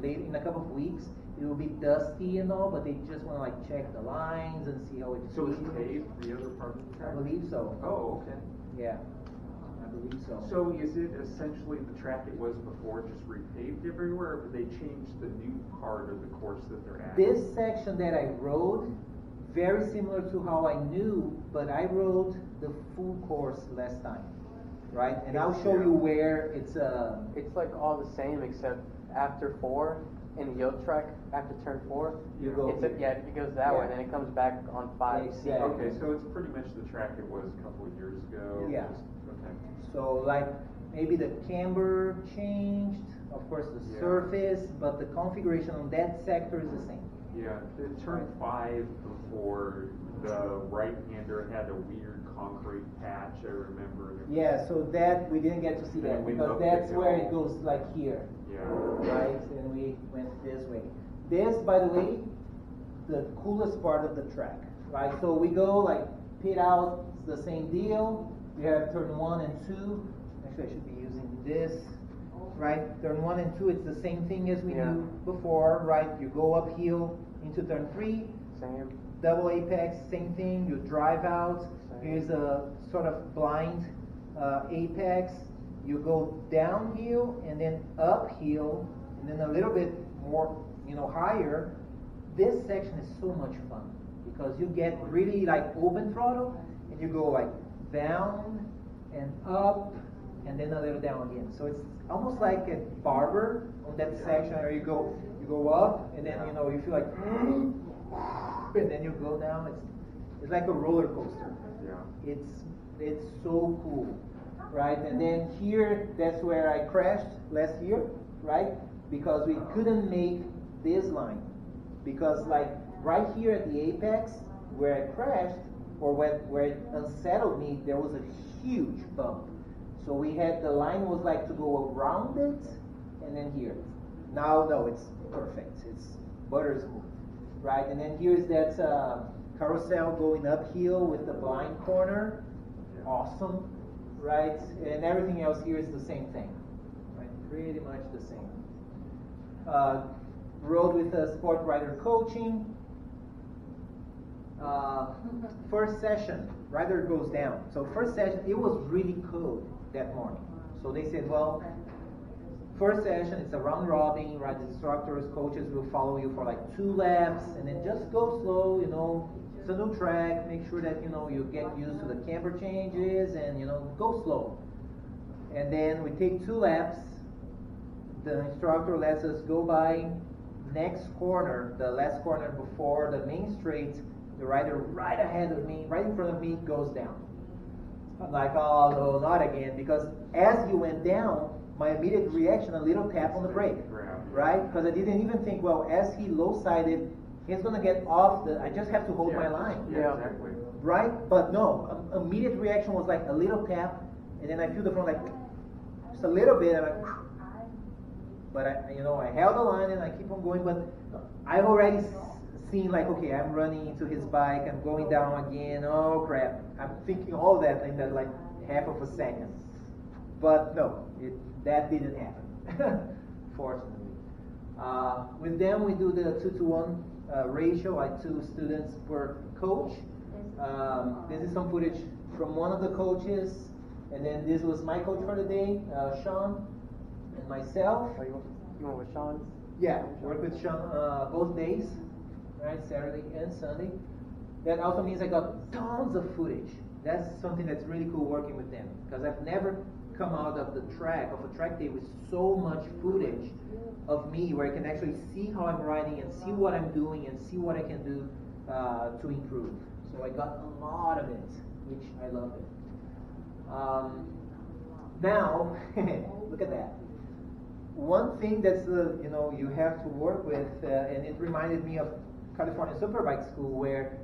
late in a couple of weeks. It will be dusty and all, but they just want to check the lines and see how it So it's feels. paved, the other part of the I track? believe so. Oh, okay. Yeah, I believe so. So is it essentially the track it was before, just repaved everywhere, or did they change the new part of the course that they're at? This section that I rode, very similar to how I knew, but I rode the full course last time, right? And I'll show you where it's It's like all the same except after 4 in the yoke track, after turn 4, You go it's it goes that way, Yeah. then it comes back on 5. Exactly. Okay, so it's pretty much the track it was a couple of years ago. Yeah. Okay. So maybe the camber changed, of course the Yeah. surface, but the configuration on that sector is the same. Yeah, the turn 5 before, the right-hander had a weird concrete patch, I remember. Yeah, so that we didn't get to see that And we because looked that's at where it it goes here, Yeah. right? And we went this way. This, by the way, the coolest part of the track, right? So we go pit out, it's the same deal. We have turn 1 and 2. Actually, I should be using this, right? Turn 1 and 2, it's the same thing as we Yeah. do before, right? You go uphill into turn 3, Same. double apex, same thing. You drive out. Same. Here's a sort of blind apex. You go downhill and then uphill, and then a little bit more, higher. This section is so much fun because you get really open throttle, and you go down and up, and then a little down again. So it's almost like a barber on that section where you go up, and then you feel like, and then you go down. It's like a roller coaster. Yeah. It's so cool, right? And then here, that's where I crashed last year, right? Because we couldn't make this line. Because like right here at the apex, where I crashed, or where it unsettled me, there was a huge bump. So we had, the line was like to go around it, and then here. Now, no, it's perfect. It's butter smooth, right? And then here's that carousel going uphill with the blind corner. Awesome, right? And everything else here is the same thing, right? Pretty much the same. Rode with sport rider coaching. First session, rider goes down. So first session, it was really cold that morning. So they said, well, first session, it's a round robin, right? The instructors, coaches will follow you for like 2 laps, and then just go slow, you know. It's a new track, make sure that, you know, you get used to the camber changes, and, you know, go slow. And then we take 2 laps. The instructor lets us go by next corner, the last corner before the main straight. The rider right ahead of me, right in front of me, goes down. I'm like, oh no, not again, because as he went down, my immediate reaction, a little tap on the brake, right? Because I didn't even think, well, as he low-sided, he's going to get off the, I just have to hold my line. Yeah, exactly. Right? But no, immediate reaction was like a little tap, and then I feel the front like, just a little bit, and but I held the line and I keep on going, but I've already seen like, okay, I'm running into his bike, I'm going down again, oh crap. I'm thinking all that in that like half of a second. But no, that didn't happen, fortunately. With them, we do the 2-to-1 ratio, like 2 students per coach. This is some footage from one of the coaches, and then this was my coach for the day, Sean, and myself. Oh, you went with Sean? Yeah, work with Sean both days, right, Saturday and Sunday. That also means I got tons of footage. That's something that's really cool working with them, because I've never come out of the track, of a track day, with so much footage of me where I can actually see how I'm riding and see what I'm doing and see what I can do to improve. So I got a lot of it, which I loved it. Now, look at that. One thing that's you have to work with, and it reminded me of California Superbike School, where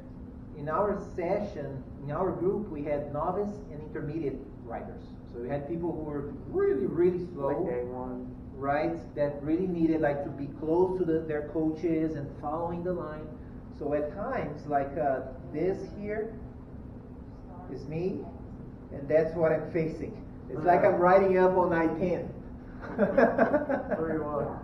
in our session, in our group, we had novice and intermediate riders. So we had people who were really, really slow, Like day one. right? That really needed like to be close to their coaches and following the line. So at times, like this here is me, and that's what I'm facing. It's like I'm riding up on I-10. Very well.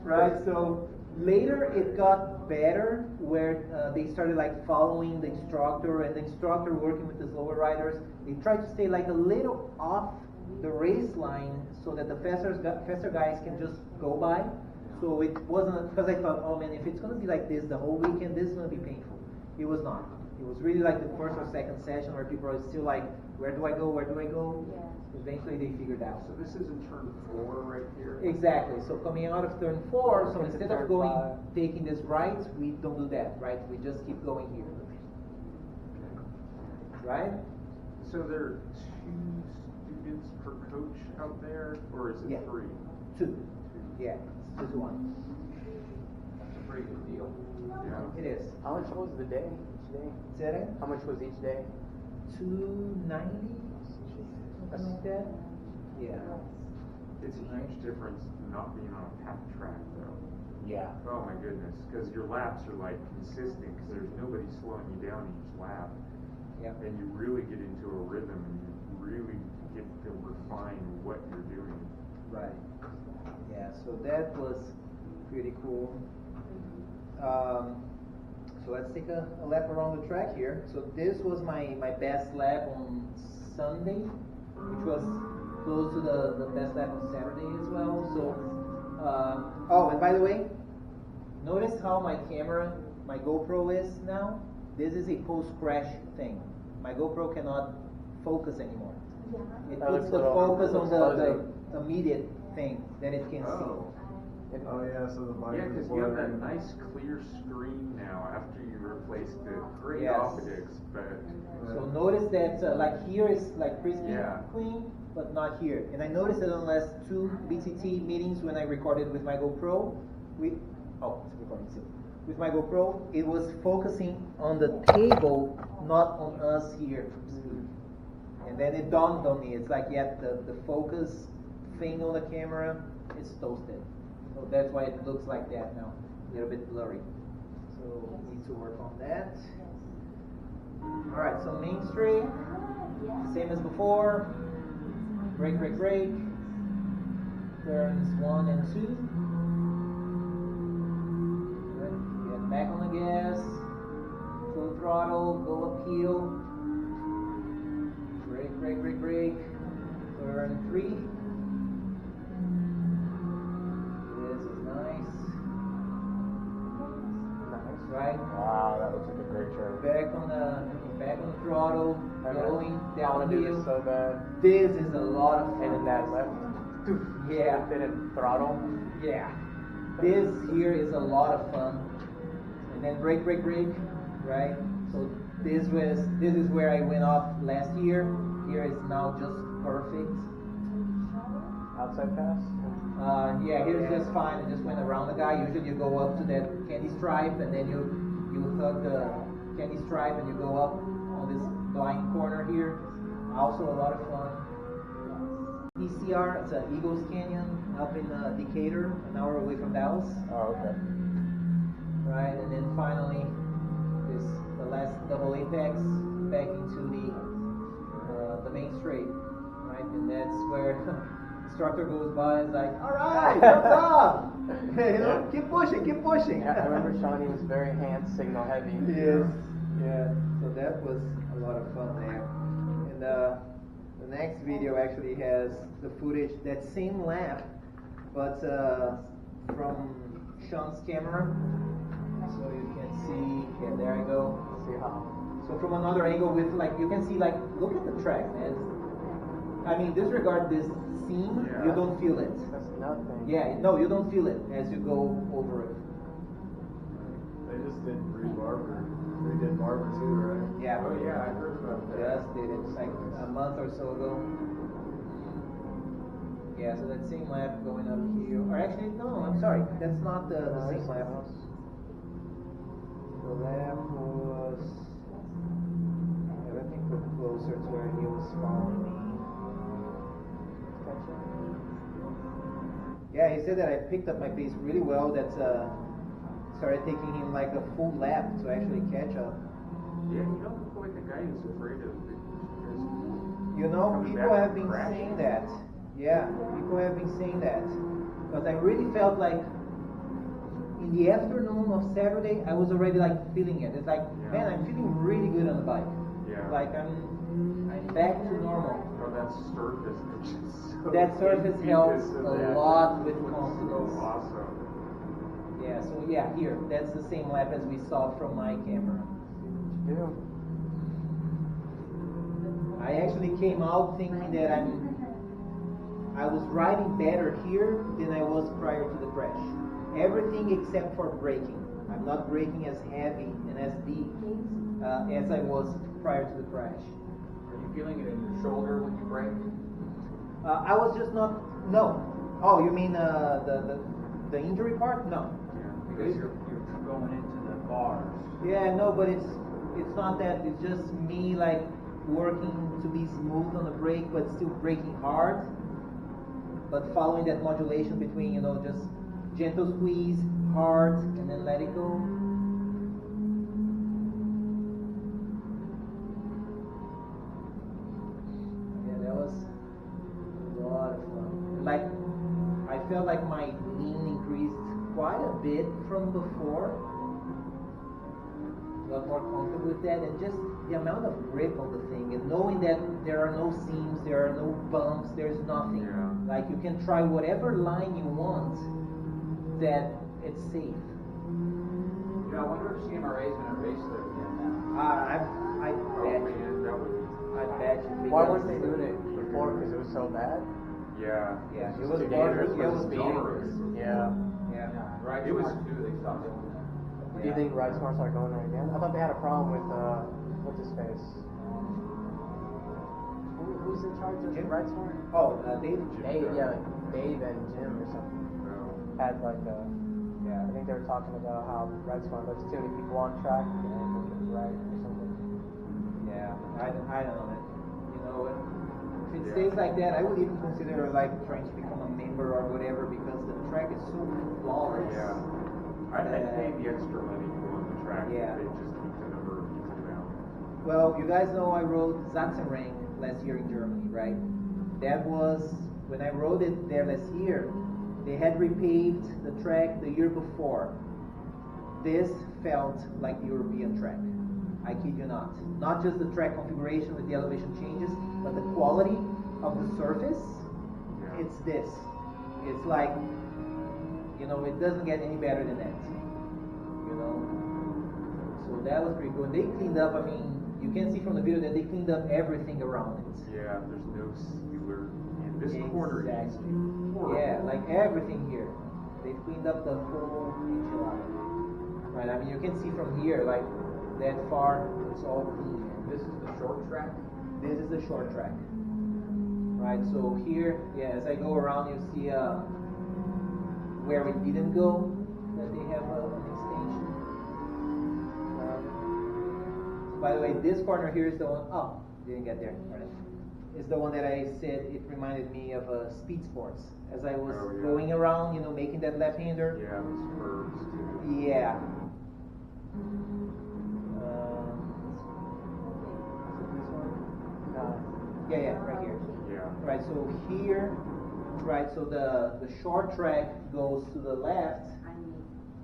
Right, so later it got better where they started like following the instructor, and the instructor working with the slower riders. They tried to stay like a little off the race line so that the faster guys can just go by. So it wasn't, because I thought, oh man, if it's going to be like this the whole weekend, this is going to be painful. It was not. It was really like the first or second session where people are still like, where do I go, where do I go? Yeah. Eventually they figured out. So this is in turn 4 right here? Exactly. So coming out of turn 4, so Into instead turn of going, 5. taking this right, we don't do that, right? We just keep going here. Right? So there are 2 students per coach out there, or is it Yeah. 3? 2. Yeah, 2 to 1. That's a pretty good deal. Yeah. It is. How much was the day? Each day? Say that again? How much was each day? $290? Something like that? Yeah. It's a huge difference not being on a packed track, though. Yeah. Oh my goodness, because your laps are like consistent, because there's nobody slowing you down each lap. Yeah. And you really get into a rhythm, and you really get to refine what you're doing. Right. Yeah, so that was pretty cool. So let's take a lap around the track here. So this was my best lap on Sunday, which was close to the best lap on Saturday as well. So, oh, and by the way, notice how my camera, my GoPro is now? This is a post-crash thing. My GoPro cannot focus anymore. It That puts looks the a little- focus on looks the immediate thing that it can Oh. see. Oh yeah, so the bike Yeah, was because you have that blurry. nice clear screen now after you replaced it. Great Yes. optics, but So notice that like here is like crispy Yeah. clean, but not here. And I noticed that on the last two BTT meetings when I recorded with my GoPro, it's recording still. With my GoPro, it was focusing on the table, not on us here. And then it dawned on me, it's like, yeah, the focus thing on the camera is toasted. So that's why it looks like that now, a little bit blurry. So we need to work on that. Alright, so main straight, same as before. Brake, brake, brake. Turns 1 and 2. Good. Get back on the gas. Full throttle, go uphill. Brake, brake, brake, brake. Turn 3. This is nice. Nice. Right? Wow, that looks like a great turn. Back on the throttle, going I want to do downhill. this so bad. This is a lot of fun. And in that left, Yeah. fit in throttle. Yeah. This here is a lot of fun. And then brake, brake, brake, right? So this is where I went off last year. Here is now just perfect. Outside pass. Yeah, here's just fine. I just went around the guy. Usually you go up to that candy stripe and then you hug the candy stripe and you go up on this blind corner here. Also a lot of fun. ECR, it's Eagles Canyon up in Decatur, an hour away from Dallas. Oh, okay. Right, and then finally the last double apex back into the main straight. Right, and that's where instructor goes by and is like, all right, jump up! You know, keep pushing, keep pushing. Yeah, I remember Shawnee was very hand signal heavy. Yes, yeah. So that was a lot of fun there. And the next video actually has the footage, that same lap, but from Sean's camera. So you can see, yeah, there I go. See how? So from another angle with like, you can see like, look at the track, man. I mean, disregard this seam, Yeah. you don't feel it. That's nothing. Yeah, no, you don't feel it as you go over it. They just did rebarber. They did barber too, right? Yeah. oh yeah, I heard about that. Just did it like a month or so ago. Yeah, so that same lap going up here, or actually, no, I'm sorry, that's not the same lap. The lap was, yeah, let me put closer to where he was following me. Yeah, he said that I picked up my pace really well. That started taking him like a full lap to actually catch up. Yeah, you don't look like the guy who's afraid of it. You know, Coming people back have from been crashing. saying that. Yeah, people have been saying that. Because I really felt like in the afternoon of Saturday, I was already like feeling it. It's like, Yeah. man, I'm feeling really good on the bike. Yeah. Like I'm back to normal. Oh, that surface is just so That surface helps so a that lot with looks confidence. So awesome. Yeah, so yeah, here, that's the same lap as we saw from my camera. Yeah. I actually came out thinking that I was riding better here than I was prior to the crash. Everything except for braking. I'm not braking as heavy and as deep as I was prior to the crash. Are you feeling it in your shoulder when you brake? I was just not. No. Oh, you mean the injury part? No. Because you're going into the bars. Yeah, no, but it's not that. It's just me like working to be smooth on the brake, but still braking hard. But following that modulation between, just gentle squeeze, hard, and then let it go. Yeah, that was a lot of fun. Like, I felt like my lean increased quite a bit from before. Got more comfortable with that, and just the amount of grip on the thing, and knowing that there are no seams, there are no bumps, there's nothing. Yeah. Like you can try whatever line you want, that it's safe. I wonder if CMRA is going to race there again now. I Oh bet man, you. that would be. I bet you. Why because- weren't they doing it before? Because it was so bad. Yeah. Yeah, it Just was too dangerous. dangerous It for was the speed. dangerous. Yeah. Yeah. Right, It was- too, they stopped doing that. Do you think Ride Smarts are going there again? I thought they had a problem with, what's his face? Who's in charge of Jim? Ride Smart? Oh, Dave? Dave, yeah, Dave and Jim or something. Had like I think they were talking about how Ride Smart lets too many people on track and make it right or something. Yeah, I don't know, man. You know, if it stays like that, I would even consider like trying to become a member or whatever because the track is so flawless. Yeah. I'd pay the extra money to go on the track. Yeah. They just keep the number of people down. Well, you guys know I rode Sachsenring last year in Germany, right? That was, when I rode it there last year, they had repaved the track the year before. This felt like the European track. I kid you not. Not just the track configuration with the elevation changes, but the quality of the surface, Yeah. it's this. It's like, you know, it doesn't get any better than that. You know? So that was pretty good. They cleaned up, I mean, you can see from the video that they cleaned up everything around it. Yeah, there's no sealer. And this corner is Exactly. horrible. Yeah, like everything here. They've cleaned up the whole enchilada. Right, I mean, you can see from here, like, that far, it's all clean. This is the short track? This is the short track. Right, so here, yeah, as I go around, you see where it didn't go, that they have an extension. By the way, this corner here is the one, oh, didn't get there, right. Is the one that I said it reminded me of Speed Sports. As I was Oh, yeah. going around, you know, making that left-hander. Yeah, those curves too. Yeah. Yeah, right here. Yeah. Right, so here, right, so the short track goes to the left.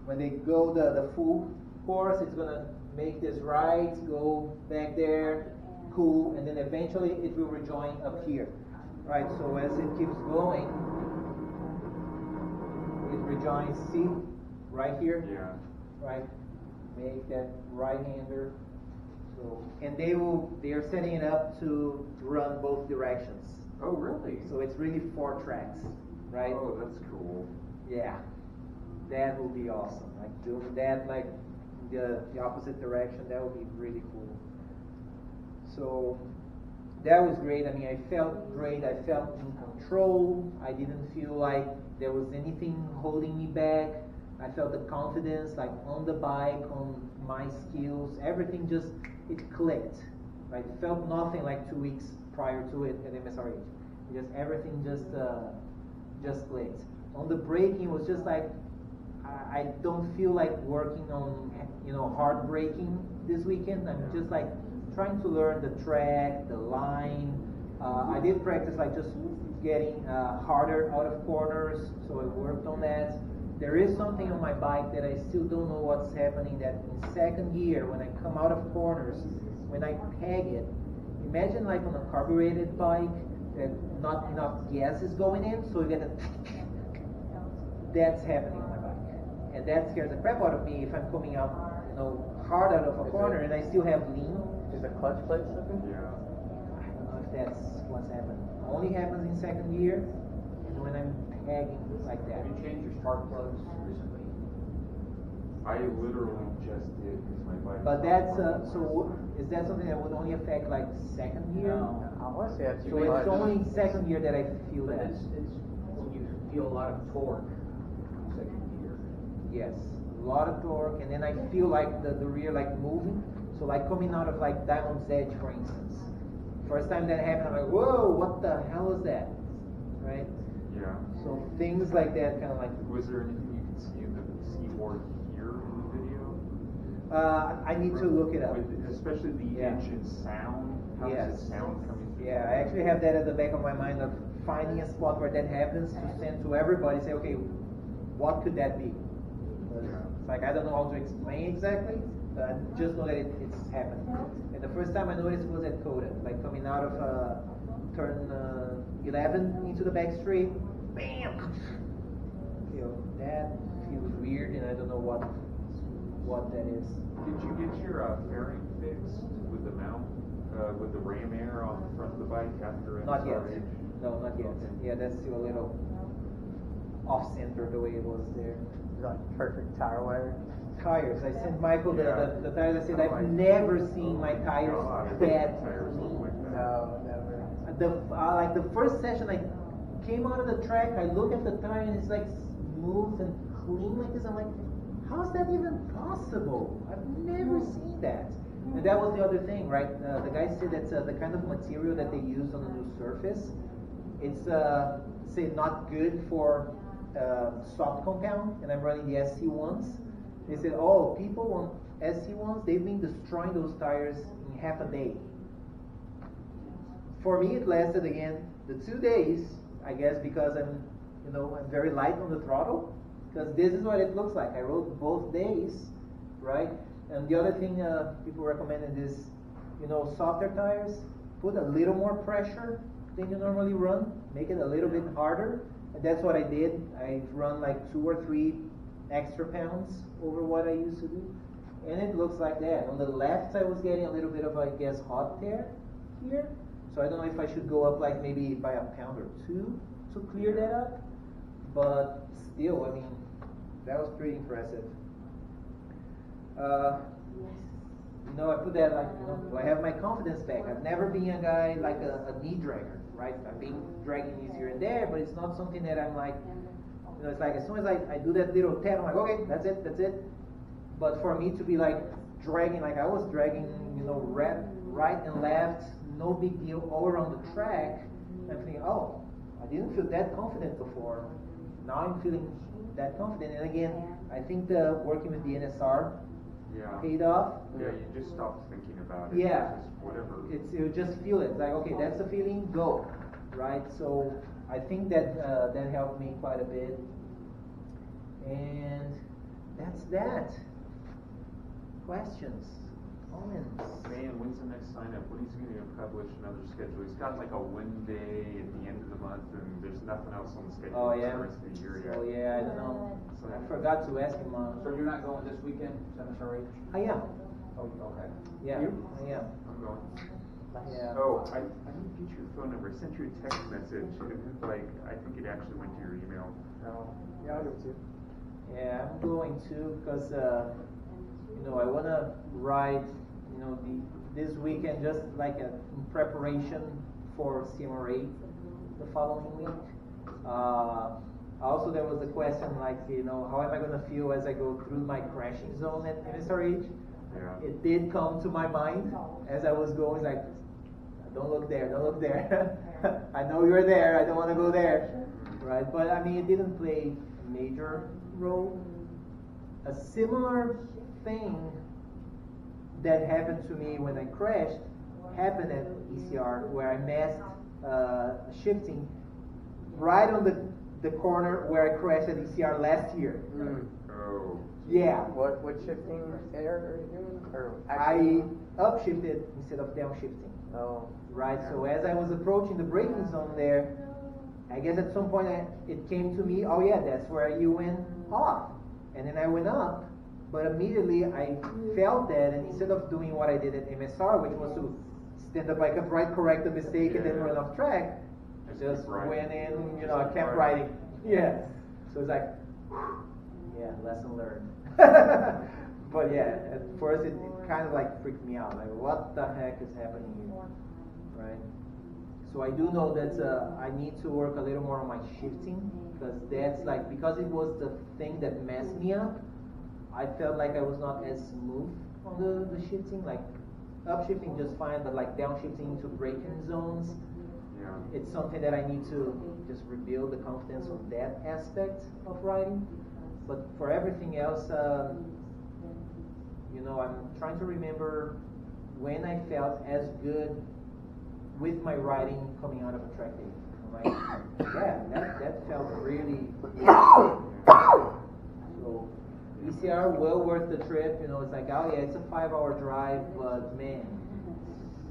When they go the full course, it's gonna make this right, go back there, cool, and then eventually it will rejoin up here. Right, so as it keeps going, it rejoins, see, right here, Yeah. right? Make that right-hander. So, and they are setting it up to run both directions. Oh, really? So it's really 4 tracks, right? Oh, that's cool. Yeah, that will be awesome. Like doing that, like the opposite direction, that would be really cool. So that was great. I mean, I felt great. I felt in control. I didn't feel like there was anything holding me back. I felt the confidence, like on the bike, on my skills. Everything just, it clicked. Right? It felt nothing like 2 weeks prior to it at MSRH. Just everything just clicked. On the braking, it was just like I don't feel like working on, you know, hard braking this weekend. I'm just like trying to learn the track, the line. I did practice like just getting harder out of corners, so I worked on that. There is something on my bike that I still don't know what's happening, that in second gear, when I come out of corners, when I peg it, imagine like on a carbureted bike that not enough gas is going in, so you get a that's happening on my bike. And that scares the crap out of me if I'm coming out, you know, hard out of a corner and I still have lean. Is the clutch plate slipping? Yeah. I don't know if that's what's happening. Only happens in second gear and when I'm pegging like that. Have you changed your spark plugs recently? I literally just did because my bike. But that's, so is that something that would only affect like second gear? No. I want to say that's So it's only in second gear that I feel But that. it's when you feel a lot of torque in second gear. Yes, a lot of torque, and then I feel like the rear like moving. So like coming out of like Diamond's Edge, for instance. First time that happened, I'm like, whoa, what the hell is that? Right? Yeah. So things like that kind of like, Was there anything you could see in the keyboard here in the video? I need to look it up. Especially the Yeah. engine sound. How Yes. does it sound coming through? Yeah, I actually have that at the back of my mind of finding a spot where that happens to send to everybody, say, okay, what could that be? Yeah. It's like, I don't know how to explain exactly, but I just know that it's happening. And the first time I noticed was at Coda, like coming out of turn 11 into the back straight, bam! You know, that feels weird, and I don't know what that is. Did you get your fairing fixed with the mount, with the ram air on the front of the bike after Not yet. MSRH? No, not yet. Okay. Yeah, that's still a little off center the way it was there. Like perfect tire wear. Tires. I sent Michael Yeah. the tires. I said Oh I've my never God. seen my Oh my tires God. that Tires look clean. like that. No, never. Like the first session, I came out of the track. I look at the tire and it's like smooth and clean like this. I'm like, how is that even possible? I've never seen that. And that was the other thing, right? The guy said that's the kind of material that they use on the new surface. It's say not good for soft compound, and I'm running the SC1s. They said, oh, people on SC1s, they've been destroying those tires in half a day. For me, it lasted again the 2 days, I guess, because I'm very light on the throttle. Because this is what it looks like. I rode both days, right? And the other thing people recommended is, softer tires. Put a little more pressure than you normally run. Make it a little bit harder. And that's what I did. I run like 2 or 3 extra pounds over what I used to do. And it looks like that. On the left, I was getting a little bit of, I guess, hot tear here. So I don't know if I should go up like maybe by a pound or 2 to clear that up. But still, I mean, that was pretty impressive. I put that like, do I have my confidence back? I've never been a guy like a knee dragger, right? I've been dragging knees here and there, but it's not something that I'm like, it's like as soon as I do that little tap, I'm like, okay, that's it. But for me to be like dragging, like I was dragging, right and left, no big deal, all around the track, I'm thinking, oh, I didn't feel that confident before. Now I'm feeling that confident. And again, I think the working with the NSR paid off. Yeah, you just stop thinking about it. Yeah. Just whatever. You just feel it. It's like, okay, that's the feeling, go. Right? So I think that that helped me quite a bit. And that's that. Questions? Comments? Man, when's the next sign up? When he's going to publish another schedule? He's got like a win day at the end of the month, and there's nothing else on the schedule Oh, for yeah. the rest of the year yet. So yeah, I don't know. I forgot to ask him. So you're not going this weekend, MSRH? I am. Oh, okay. Yeah, You? I am. I'm going. Yeah. Oh, I didn't get your phone number. I sent you a text message. I think it actually went to your email. No. Yeah, I'll do it too. Yeah, I'm going to because I want to ride this weekend just like in preparation for CMRA the following week. Also, there was the question like how am I going to feel as I go through my crashing zone at MSRH? Yeah. It did come to my mind as I was going, like, don't look there. I know you're there. I don't want to go there, right? But I mean, it didn't play a major role. A similar thing that happened to me when I crashed happened at ECR, where I missed shifting right on the corner where I crashed at ECR last year. Oh. Yeah. What shifting error are you doing? Or I upshifted instead of downshifting. Oh. Right, so as I was approaching the braking zone there, I guess at some point it came to me, oh yeah, that's where you went off. And then I went up, but immediately I felt that, and instead of doing what I did at MSR, which was to stand up like a right, correct the mistake, and then run off track, I just went in, I kept riding. Yeah. So it's like, yeah, lesson learned. But yeah, at first it kind of like freaked me out. Like, what the heck is happening here? Right? So I do know that I need to work a little more on my shifting, because that's like, because it was the thing that messed me up, I felt like I was not as smooth on the shifting. Like, upshifting just fine, but like downshifting into braking zones, it's something that I need to just rebuild the confidence on that aspect of riding. But for everything else, I'm trying to remember when I felt as good with my riding coming out of a track day. I'm like, yeah, that felt really good. So ECR, well worth the trip. It's like, oh yeah, it's a 5-hour drive, but man.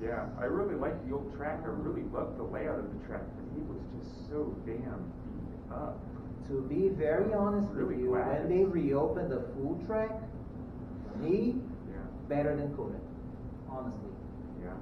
Yeah, I really liked the old track. I really loved the layout of the track, but it was just so damn beat up. To be very honest with you, when they reopened the full track, for me, better than Kodak, honestly. Yeah.